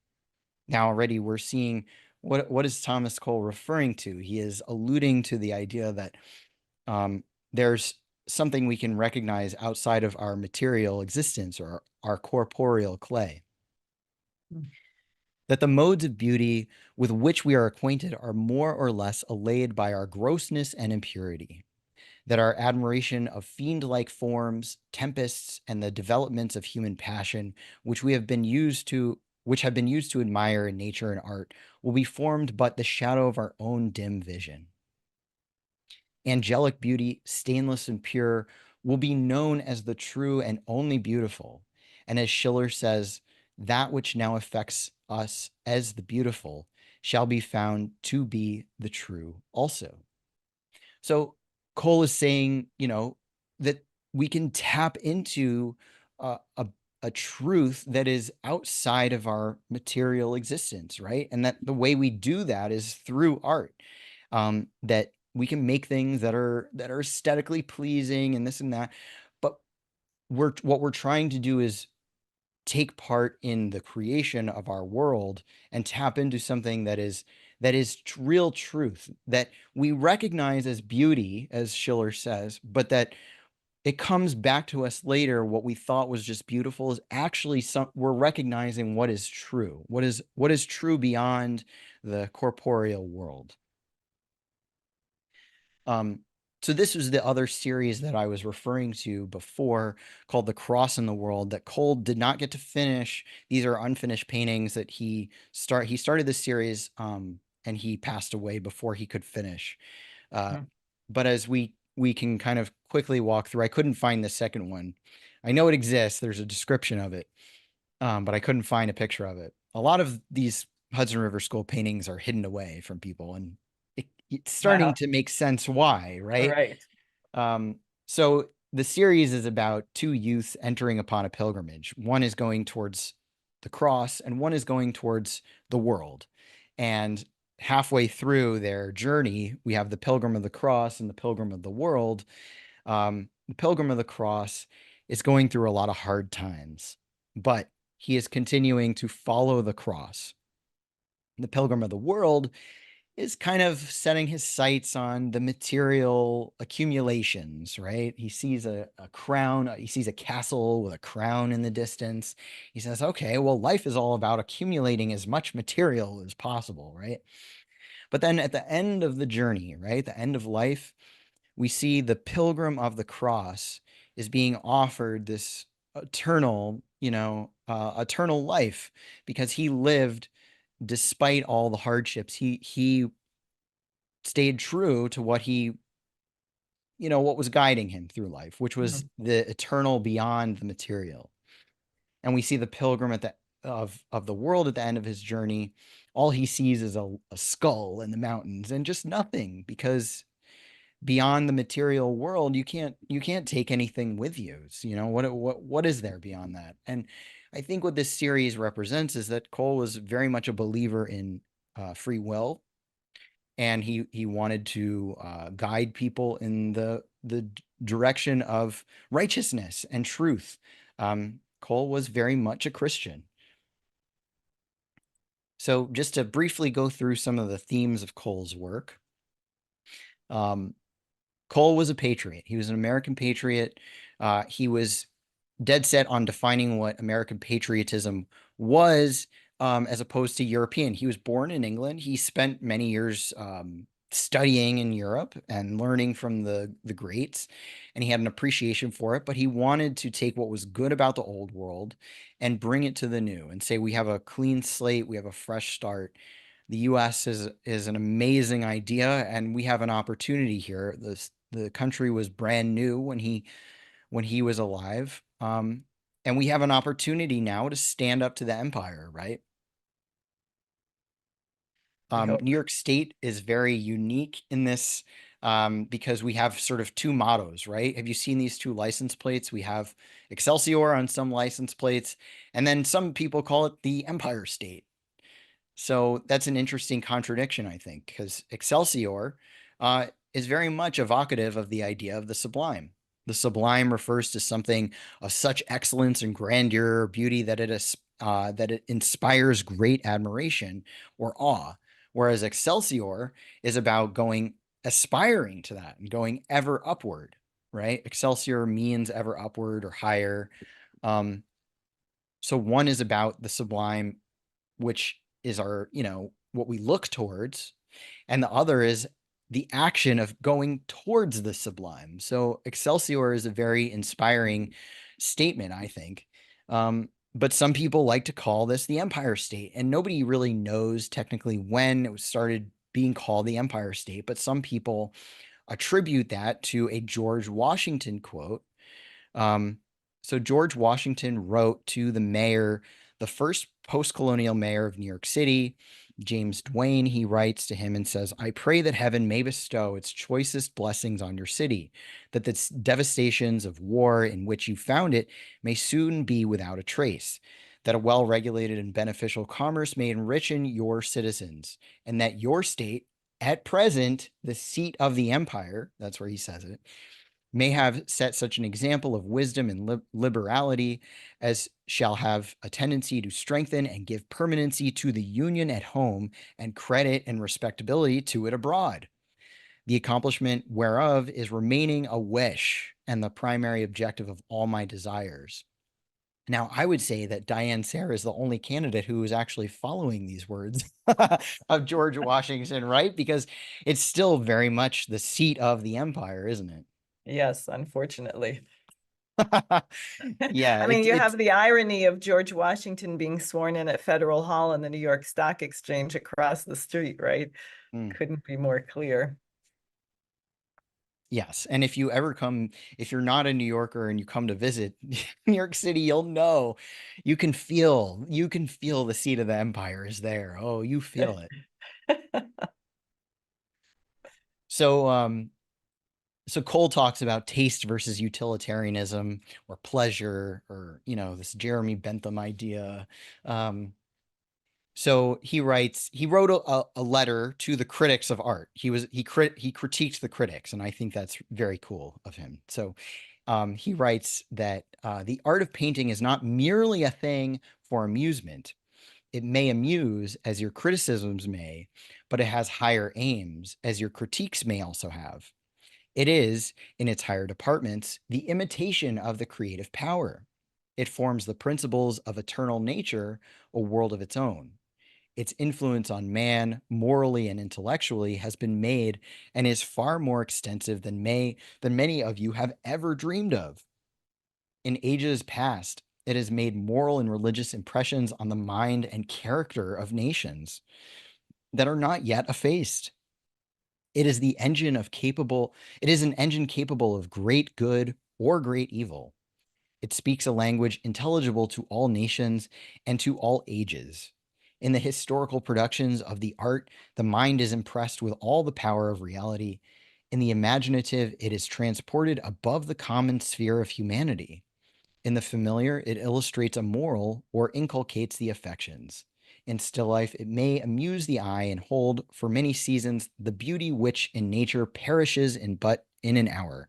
S2: Now, already we're seeing what is Thomas Cole referring to? He is alluding to the idea that there's something we can recognize outside of our material existence or our corporeal clay. That the modes of beauty with which we are acquainted are more or less allayed by our grossness and impurity, that our admiration of fiend-like forms, tempests, and the developments of human passion, which have been used to admire in nature and art, will be formed but the shadow of our own dim vision. Angelic beauty, stainless and pure, will be known as the true and only beautiful. And as Schiller says, that which now affects us as the beautiful shall be found to be the true also. So Cole is saying, that we can tap into a, a, a truth that is outside of our material existence, right? And that the way we do that is through art. That we can make things that are aesthetically pleasing and this and that, but what we're trying to do is take part in the creation of our world and tap into something that is real truth that we recognize as beauty, as Schiller says, but that it comes back to us later. What we thought was just beautiful is actually we're recognizing what is true, what is true beyond the corporeal world. Um, so this was the other series that I was referring to before, called The Cross in the World, that Cole did not get to finish. These are unfinished paintings that he started this series, and he passed away before he could finish. Uh,
S1: Mm.
S2: but as we can kind of quickly walk through, I couldn't find the second one. I know it exists. There's a description of it, but I couldn't find a picture of it. A lot of these Hudson River School paintings are hidden away from people, and it's starting
S1: Wow.
S2: to make sense why,
S1: All
S2: right?
S1: right.
S2: Um, so the series is about two youths entering upon a pilgrimage. One is going towards the cross, and one is going towards the world. And halfway through their journey, we have the pilgrim of the cross and the pilgrim of the world. The pilgrim of the cross is going through a lot of hard times, but he is continuing to follow the cross. The pilgrim of the world is kind of setting his sights on the material accumulations, right? He sees a crown, he sees a castle with a crown in the distance. He says, okay, well, life is all about accumulating as much material as possible, right? But then at the end of the journey, right, the end of life, we see the pilgrim of the cross is being offered this eternal, eternal life because he lived despite all the hardships. He stayed true to what was guiding him through life, which was
S1: Mhm.
S2: the eternal beyond the material. And we see the pilgrim of the world at the end of his journey. All he sees is a skull in the mountains and just nothing, because beyond the material world, you can't take anything with you. What is there beyond that? And I think what this series represents is that Cole was very much a believer in free will, and he wanted to guide people in the direction of righteousness and truth. Cole was very much a Christian. So just to briefly go through some of the themes of Cole's work, um, Cole was a patriot. He was an American patriot. He was dead set on defining what American patriotism was, as opposed to European. He was born in England. He spent many years studying in Europe and learning from the greats, and he had an appreciation for it. But he wanted to take what was good about the old world and bring it to the new, and say we have a clean slate, we have a fresh start. The U.S. is an amazing idea, and we have an opportunity here. The country was brand new when he was alive. And we have an opportunity now to stand up to the empire, right?
S1: I
S2: New
S1: hope.
S2: York State is very unique in this, because we have sort of two mottos, right? Have you seen these two license plates? We have Excelsior on some license plates, and then some people call it the Empire State. So that's an interesting contradiction, I think, because Excelsior is very much evocative of the idea of the sublime. The sublime refers to something of such excellence and grandeur or beauty that it inspires great admiration or awe. Whereas Excelsior is about aspiring to that and going ever upward, right? Excelsior means ever upward or higher. Um, so one is about the sublime, which is what we look towards, and the other is the action of going towards the sublime. So Excelsior is a very inspiring statement, I think. But some people like to call this the Empire State, and nobody really knows technically when it started being called the Empire State, but some people attribute that to a George Washington quote. um, so George Washington wrote to the mayor The first post-colonial mayor of New York City, James Duane, he writes to him and says, I pray that heaven may bestow its choicest blessings on your city, that the devastations of war in which you found it may soon be without a trace, that a well-regulated and beneficial commerce may enrichen your citizens, and that your state, at present, the seat of the empire, that's where he says it, may have set such an example of wisdom and liberality as shall have a tendency to strengthen and give permanency to the union at home and credit and respectability to it abroad. The accomplishment whereof is remaining a wish and the primary objective of all my desires. Now, I would say that Diane Sarah is the only candidate who is actually following these words of George Washington, right? Because it's still very much the seat of the empire, isn't it?
S1: Yes, unfortunately.
S2: Yeah,
S1: I mean, you
S2: it's
S1: have the irony of George Washington being sworn in at Federal Hall in the New York Stock Exchange across the street, right?
S2: mm,
S1: Couldn't be more clear.
S2: yes. And if you ever come, if you're not a New Yorker and you come to visit New York City, you'll know you can feel the seat of the empire is there. Oh, you feel it. So so Cole talks about taste versus utilitarianism or pleasure or this Jeremy Bentham idea. Um, So he writes, he wrote a letter to the critics of art. He critiqued the critics, and I think that's very cool of him. So he writes that the art of painting is not merely a thing for amusement. It may amuse as your criticisms may, but it has higher aims as your critiques may also have. It is, in its higher departments, the imitation of the creative power. It forms the principles of eternal nature, a world of its own. Its influence on man, morally and intellectually, has been made and is far more extensive than many of you have ever dreamed of. In ages past, it has made moral and religious impressions on the mind and character of nations that are not yet effaced. It is the engine of capable, it is an engine capable of great good or great evil. It speaks a language intelligible to all nations and to all ages. In the historical productions of the art, the mind is impressed with all the power of reality. In the imaginative, it is transported above the common sphere of humanity. In the familiar, it illustrates a moral or inculcates the affections. In still life, it may amuse the eye and hold, for many seasons, the beauty which in nature perishes in but in an hour.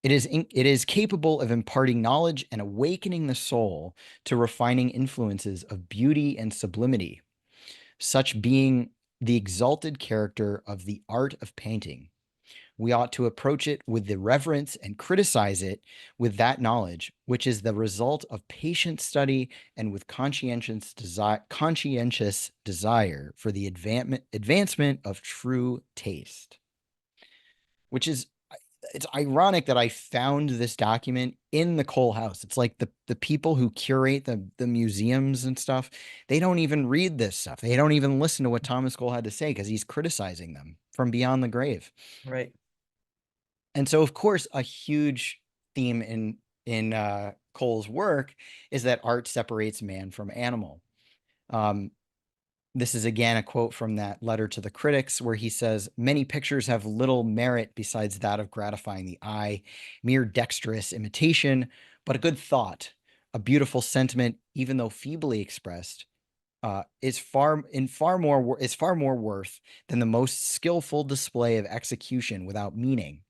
S2: It is capable of imparting knowledge and awakening the soul to refining influences of beauty and sublimity, such being the exalted character of the art of painting. We ought to approach it with the reverence and criticize it with that knowledge, which is the result of patient study and with conscientious desire for the advancement of true taste, which is it's ironic that I found this document in the Cole House. It's like the people who curate the museums and stuff, they don't even read this stuff. They don't even listen to what Thomas Cole had to say because he's criticizing them from beyond the grave.
S1: Right.
S2: And so, of course, a huge theme in Cole's work is that art separates man from animal. Um, this is again a quote from that letter to the critics where he says, many pictures have little merit besides that of gratifying the eye, mere dexterous imitation, but a good thought, a beautiful sentiment, even though feebly expressed, is far more worth than the most skillful display of execution without meaning.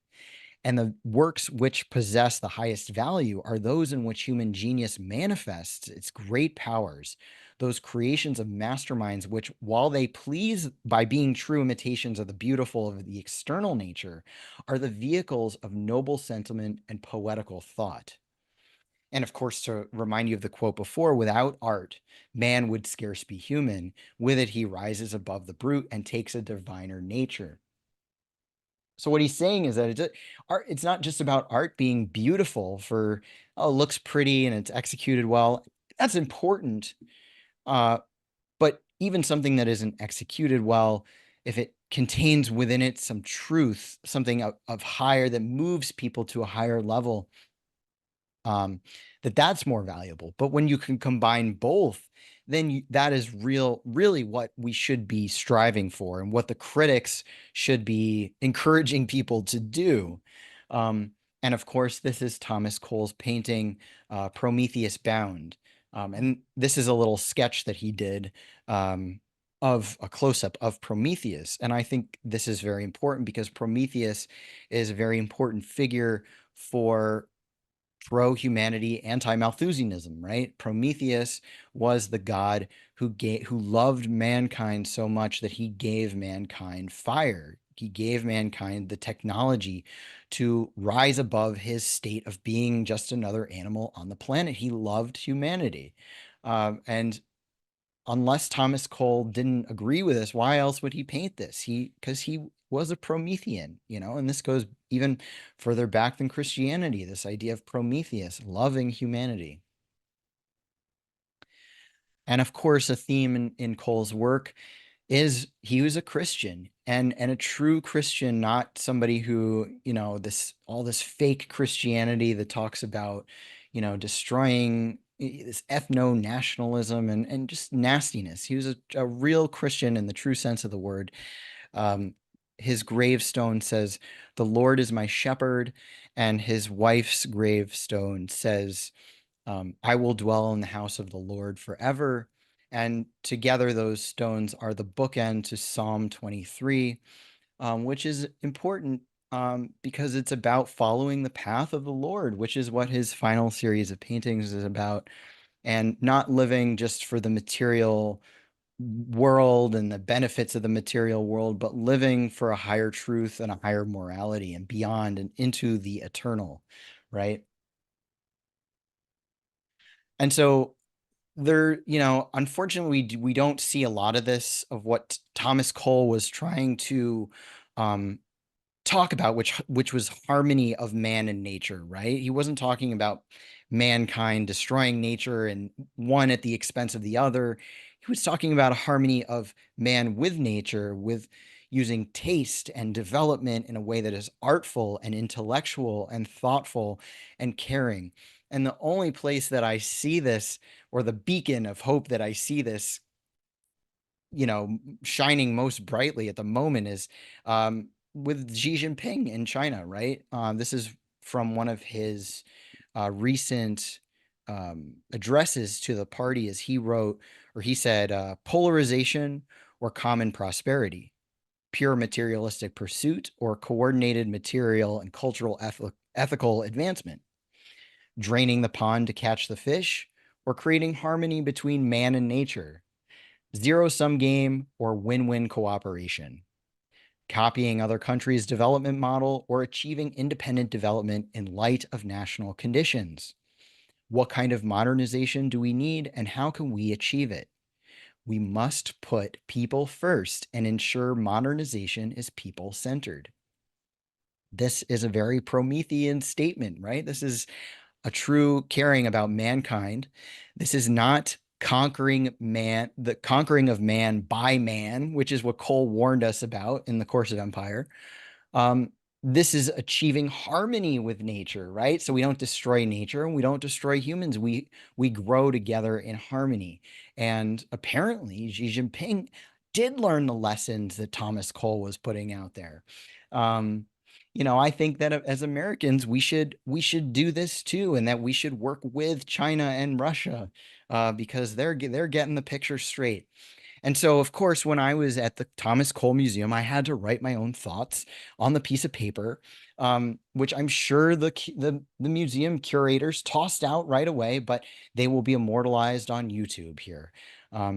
S2: And the works which possess the highest value are those in which human genius manifests its great powers, those creations of masterminds which, while they please by being true imitations of the beautiful of the external nature, are the vehicles of noble sentiment and poetical thought. And of course, to remind you of the quote before, without art, man would scarce be human. With it, he rises above the brute and takes a diviner nature. So what he's saying is that it's not just about art being beautiful for, oh, it looks pretty and it's executed well. That's important. Uh, but even something that isn't executed well, if it contains within it some truth, something of higher that moves people to a higher level, um, that's more valuable. But when you can combine both, then that is really what we should be striving for, and what the critics should be encouraging people to do. Um, and of course, this is Thomas Cole's painting, Prometheus Bound. And this is a little sketch that he did, of a close-up of Prometheus. And I think this is very important because Prometheus is a very important figure for pro-humanity, anti-Malthusianism, right? Prometheus was the god who loved mankind so much that he gave mankind fire. He gave mankind the technology to rise above his state of being just another animal on the planet. He loved humanity. And unless Thomas Cole didn't agree with this, why else would he paint this? Because he was a Promethean, and this goes even further back than Christianity, this idea of Prometheus loving humanity. And of course, a theme in Cole's work is he was a Christian, and a true Christian, not somebody who, this fake Christianity that talks about, destroying this ethno-nationalism and just nastiness. He was a real Christian in the true sense of the word. Um, his gravestone says, "The Lord is my shepherd," and his wife's gravestone says, "I will dwell in the house of the Lord forever." And together, those stones are the bookend to Psalm 23, which is important, because it's about following the path of the Lord, which is what his final series of paintings is about, and not living just for the material world and the benefits of the material world, but living for a higher truth and a higher morality and beyond and into the eternal, right? And so there, unfortunately, we don't see a lot of this of what Thomas Cole was trying to um, talk about, which was harmony of man and nature, right? He wasn't talking about mankind destroying nature and one at the expense of the other. He was talking about a harmony of man with nature, with using taste and development in a way that is artful and intellectual and thoughtful and caring. And the only place that I see this, or the beacon of hope that I see this, shining most brightly at the moment, is with Xi Jinping in China, right? This is from one of his recent addresses to the party, as he wrote, or he said, polarization or common prosperity, pure materialistic pursuit or coordinated material and cultural ethical advancement, draining the pond to catch the fish or creating harmony between man and nature, zero-sum game or win-win cooperation, copying other countries' development model or achieving independent development in light of national conditions. What kind of modernization do we need, and how can we achieve it? We must put people first and ensure modernization is people-centered. This is a very Promethean statement, right? This is a true caring about mankind. This is not conquering man, the conquering of man by man, which is what Cole warned us about in the course of Empire. Um, this is achieving harmony with nature, right? So we don't destroy nature and we don't destroy humans. We grow together in harmony. And apparently, Xi Jinping did learn the lessons that Thomas Cole was putting out there. Um, I think that as Americans, we should do this too, and that we should work with China and Russia, because they're getting the picture straight. And so, of course, when I was at the Thomas Cole Museum, I had to write my own thoughts on the piece of paper, which I'm sure the museum curators tossed out right away, but they will be immortalized on YouTube here.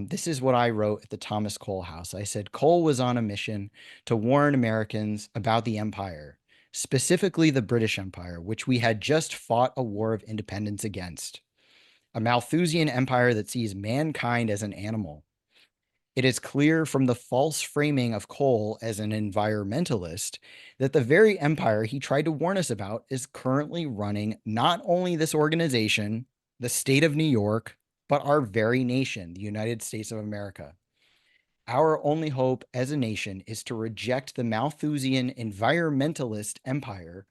S2: This is what I wrote at the Thomas Cole House. I said, Cole was on a mission to warn Americans about the empire, specifically the British Empire, which we had just fought a war of independence against. A Malthusian empire that sees mankind as an animal. It is clear from the false framing of Cole as an environmentalist that the very empire he tried to warn us about is currently running not only this organization, the state of New York, but our very nation, the United States of America. Our only hope as a nation is to reject the Malthusian environmentalist empire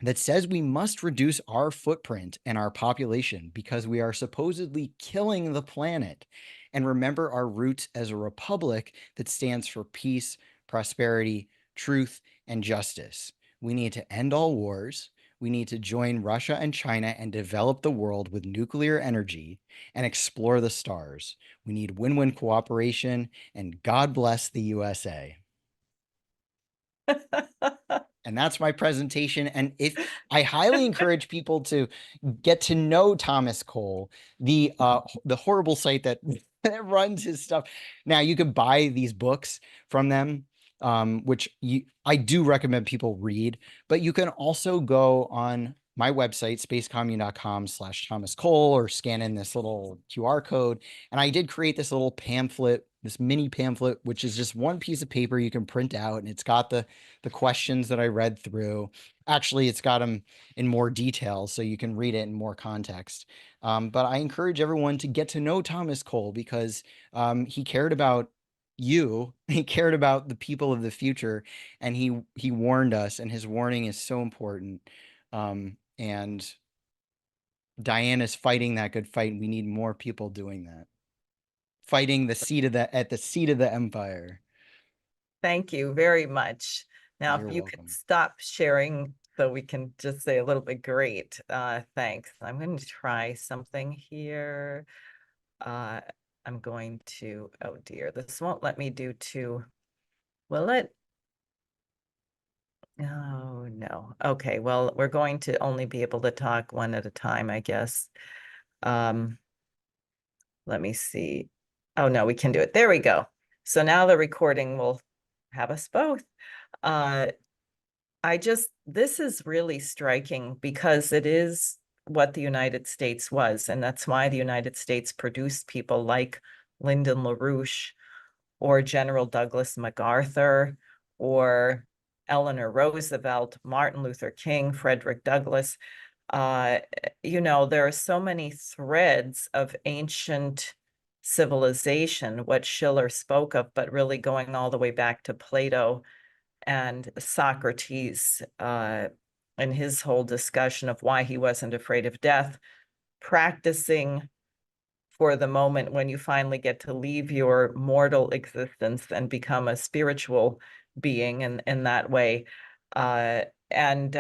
S2: that says we must reduce our footprint and our population because we are supposedly killing the planet, and remember our roots as a republic that stands for peace, prosperity, truth, and justice. We need to end all wars. We need to join Russia and China and develop the world with nuclear energy and explore the stars. We need win win cooperation, and God bless the USA. And that's my presentation. And if I highly encourage people to get to know Thomas Cole, the horrible site that, that runs his stuff. Now you can buy these books from them, which I do recommend people read, but you can also go on my website, spacecommune.com/Thomas Cole, or scan in this little QR code. And I did create this little pamphlet, this mini pamphlet, which is just one piece of paper you can print out, and it's got the questions that I read through. Actually, it's got them in more detail so you can read it in more context. But I encourage everyone to get to know Thomas Cole because he cared about you. He cared about the people of the future, and he warned us, and his warning is so important. And Diane is fighting that good fight. We need more people doing that, fighting the seat of the at the seat of the empire.
S1: Thank you very much. Now,
S2: You're
S1: if you could
S2: welcome.
S1: stop sharing so we can just say a little bit great. Thanks. I'm going to try something here. Uh, I'm going to, oh dear, this won't let me do two. Will it? Oh, no. Okay, well, we're going to only be able to talk one at a time, I guess. Um, Let me see. Oh, no, we can do it. There we go. So now the recording will have us both. Uh, this is really striking because it is what the United States was. And that's why the United States produced people like Lyndon LaRouche or General Douglas MacArthur or Eleanor Roosevelt, Martin Luther King, Frederick Douglass. Uh, there are so many threads of ancient civilization, what Schiller spoke of, but really going all the way back to Plato and Socrates, and his whole discussion of why he wasn't afraid of death, practicing for the moment when you finally get to leave your mortal existence and become a spiritual being in that way. And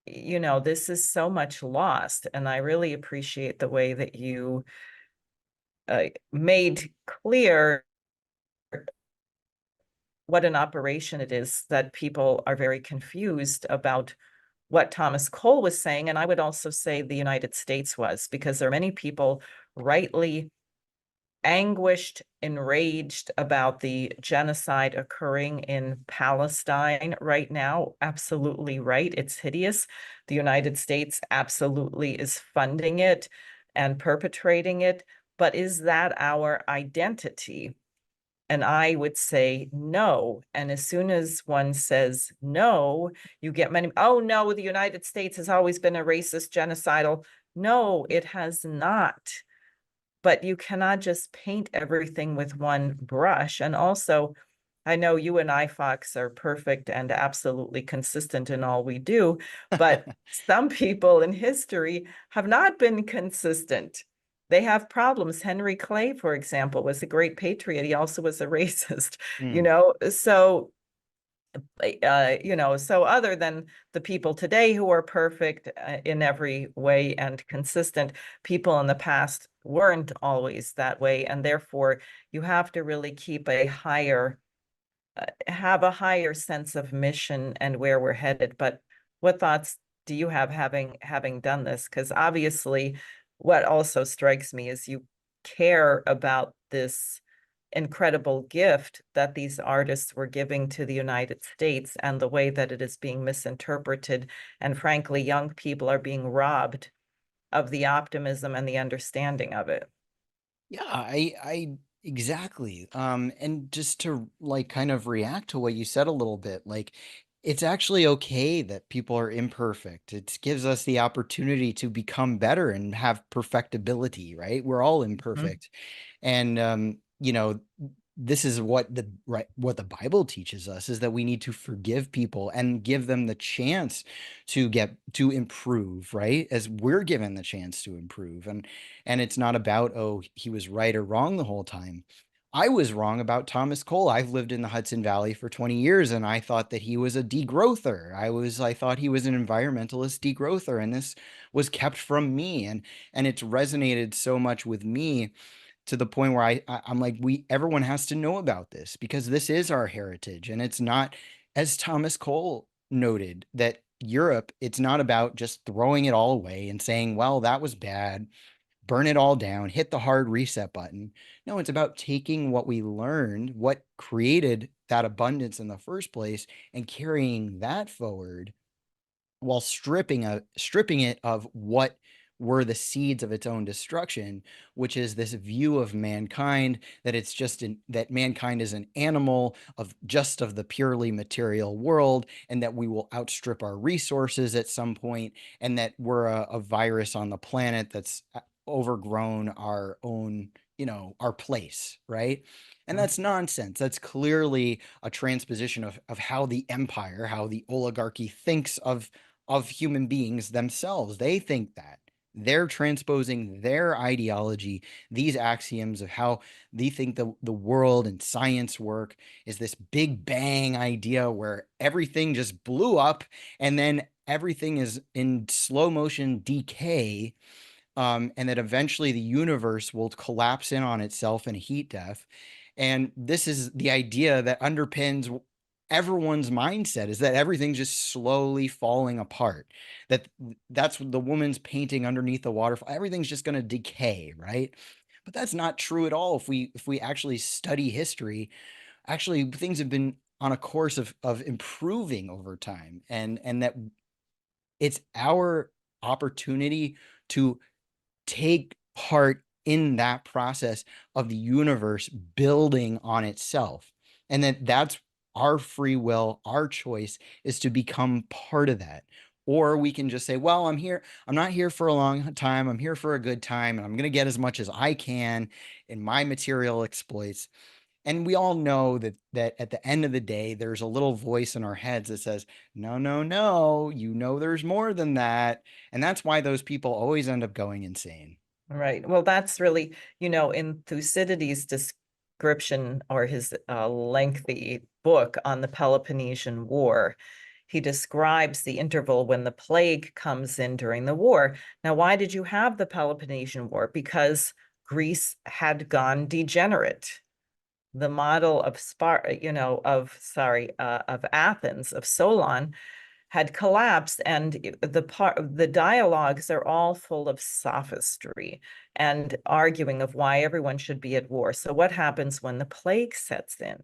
S1: this is so much lost. And I really appreciate the way that you made clear what an operation it is, that people are very confused about what Thomas Cole was saying. And I would also say the United States was, because there are many people rightly anguished, enraged about the genocide occurring in Palestine right now. Absolutely right. It's hideous. The United States absolutely is funding it and perpetrating it. But is that our identity? And I would say no. And as soon as one says no, you get many, oh no, the United States has always been a racist, genocidal. No, it has not. But you cannot just paint everything with one brush. And also, I know you and I, Fox, are perfect and absolutely consistent in all we do, but some people in history have not been consistent. They have problems. Henry Clay, for example, was a great patriot. He also was a racist,
S2: Mm.
S1: So so other than the people today who are perfect in every way and consistent, people in the past weren't always that way. And therefore, you have to really keep have a higher sense of mission and where we're headed. But what thoughts do you have having done this? Because obviously, what also strikes me is you care about this incredible gift that these artists were giving to the United States and the way that it is being misinterpreted. And frankly, young people are being robbed of the optimism and the understanding of it.
S2: Yeah, I exactly. And just to like kind of react to what you said a little bit, like it's actually okay that people are imperfect. It gives us the opportunity to become better and have perfectibility, right? We're all
S1: Mhm.
S2: imperfect. And this is what the Bible teaches us, is that we need to forgive people and give them the chance to improve, right? As we're given the chance to improve. And it's not about, oh, he was right or wrong the whole time. I was wrong about Thomas Cole. I've lived in the Hudson Valley for 20 years and I thought that he was a degrowther. I thought he was an environmentalist degrowther, and this was kept from me, and it's resonated so much with me to the point where I'm like, everyone has to know about this because this is our heritage. And it's not, as Thomas Cole noted, that Europe, it's not about just throwing it all away and saying, well, that was bad, burn it all down, hit the hard reset button. No, it's about taking what we learned, what created that abundance in the first place, and carrying that forward while stripping it of what were the seeds of its own destruction, which is this view of mankind that that mankind is an animal of just of the purely material world, and that we will outstrip our resources at some point, and that we're a virus on the planet that's overgrown our own, our place, right? And
S1: Mm.
S2: that's nonsense. That's clearly a transposition of how the empire, how the oligarchy thinks of human beings themselves. They think that they're transposing their ideology, these axioms of how they think the world and science work, is this big bang idea where everything just blew up and then everything is in slow motion decay, and that eventually the universe will collapse in on itself in a heat death. And this is the idea that underpins everyone's mindset, is that everything's just slowly falling apart. That's the woman's painting underneath the waterfall. Everything's just going to decay, right? But that's not true at all. If we actually study history, actually things have been on a course of improving over time, and that it's our opportunity to take part in that process of the universe building on itself, and that's our free will, our choice is to become part of that. Or we can just say, well, I'm not here for a long time, I'm here for a good time, and I'm going to get as much as I can in my material exploits. And we all know that at the end of the day, there's a little voice in our heads that says, no, no, no, there's more than that. And that's why those people always end up going insane.
S1: Right. Well, that's really, in Thucydides' description or his lengthy book on the Peloponnesian War, he describes the interval when the plague comes in during the war. Now, why did you have the Peloponnesian War? Because Greece had gone degenerate. The model of of Athens, of Solon, had collapsed, and the dialogues are all full of sophistry and arguing of why everyone should be at war. So what happens when the plague sets in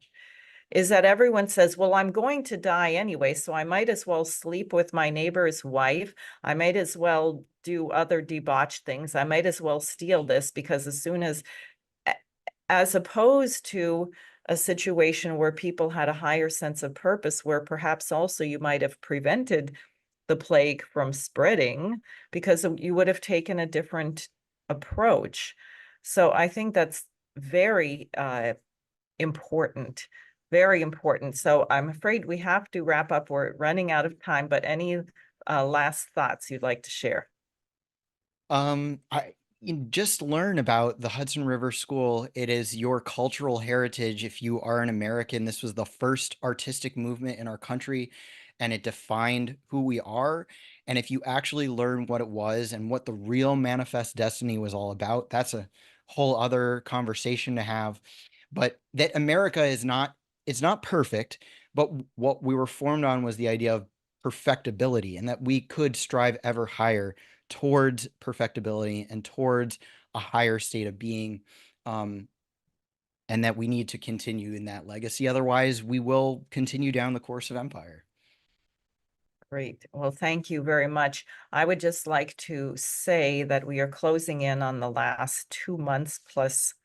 S1: is that everyone says, well, I'm going to die anyway, so I might as well sleep with my neighbor's wife. I might as well do other debauched things. I might as well steal this, because as opposed to a situation where people had a higher sense of purpose, where perhaps also you might have prevented the plague from spreading because you would have taken a different approach. So I think that's very important, very important. So I'm afraid we have to wrap up. We're running out of time, but any last thoughts you'd like to share?
S2: I just learn about the Hudson River School. It is your cultural heritage. If you are an American, this was the first artistic movement in our country, and it defined who we are. And if you actually learn what it was and what the real manifest destiny was all about, that's a whole other conversation to have. But that America is not, it's not perfect, but what we were formed on was the idea of perfectibility, and that we could strive ever higher towards perfectibility and towards a higher state of being, um, and that we need to continue in that legacy. Otherwise, we will continue down the course of empire.
S1: Great. Well, thank you very much. I would just like to say that we are closing in on the last 2 months plus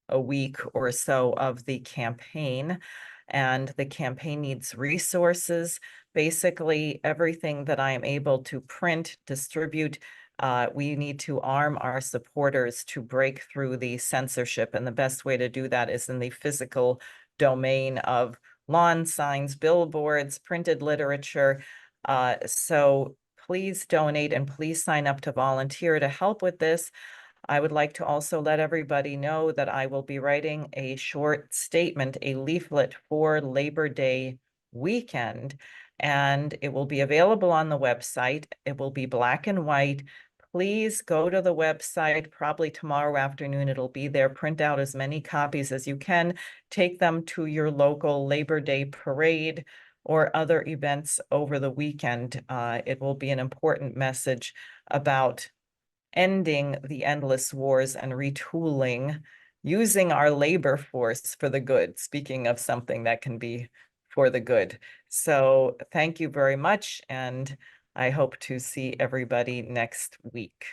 S1: a week or so of the campaign. And the campaign needs resources. Basically, everything that I am able to print, distribute, We need to arm our supporters to break through the censorship, and the best way to do that is in the physical domain of lawn signs, billboards, printed literature. So please donate and please sign up to volunteer to help with this. I would like to also let everybody know that I will be writing a short statement, a leaflet for Labor Day weekend, and it will be available on the website. It will be black and white. Please go to the website, probably tomorrow afternoon. It'll be there. Print out as many copies as you can. Take them to your local Labor Day parade or other events over the weekend. It will be an important message about ending the endless wars and retooling, using our labor force for the good, speaking of something that can be for the good. So thank you very much, and I hope to see everybody next week.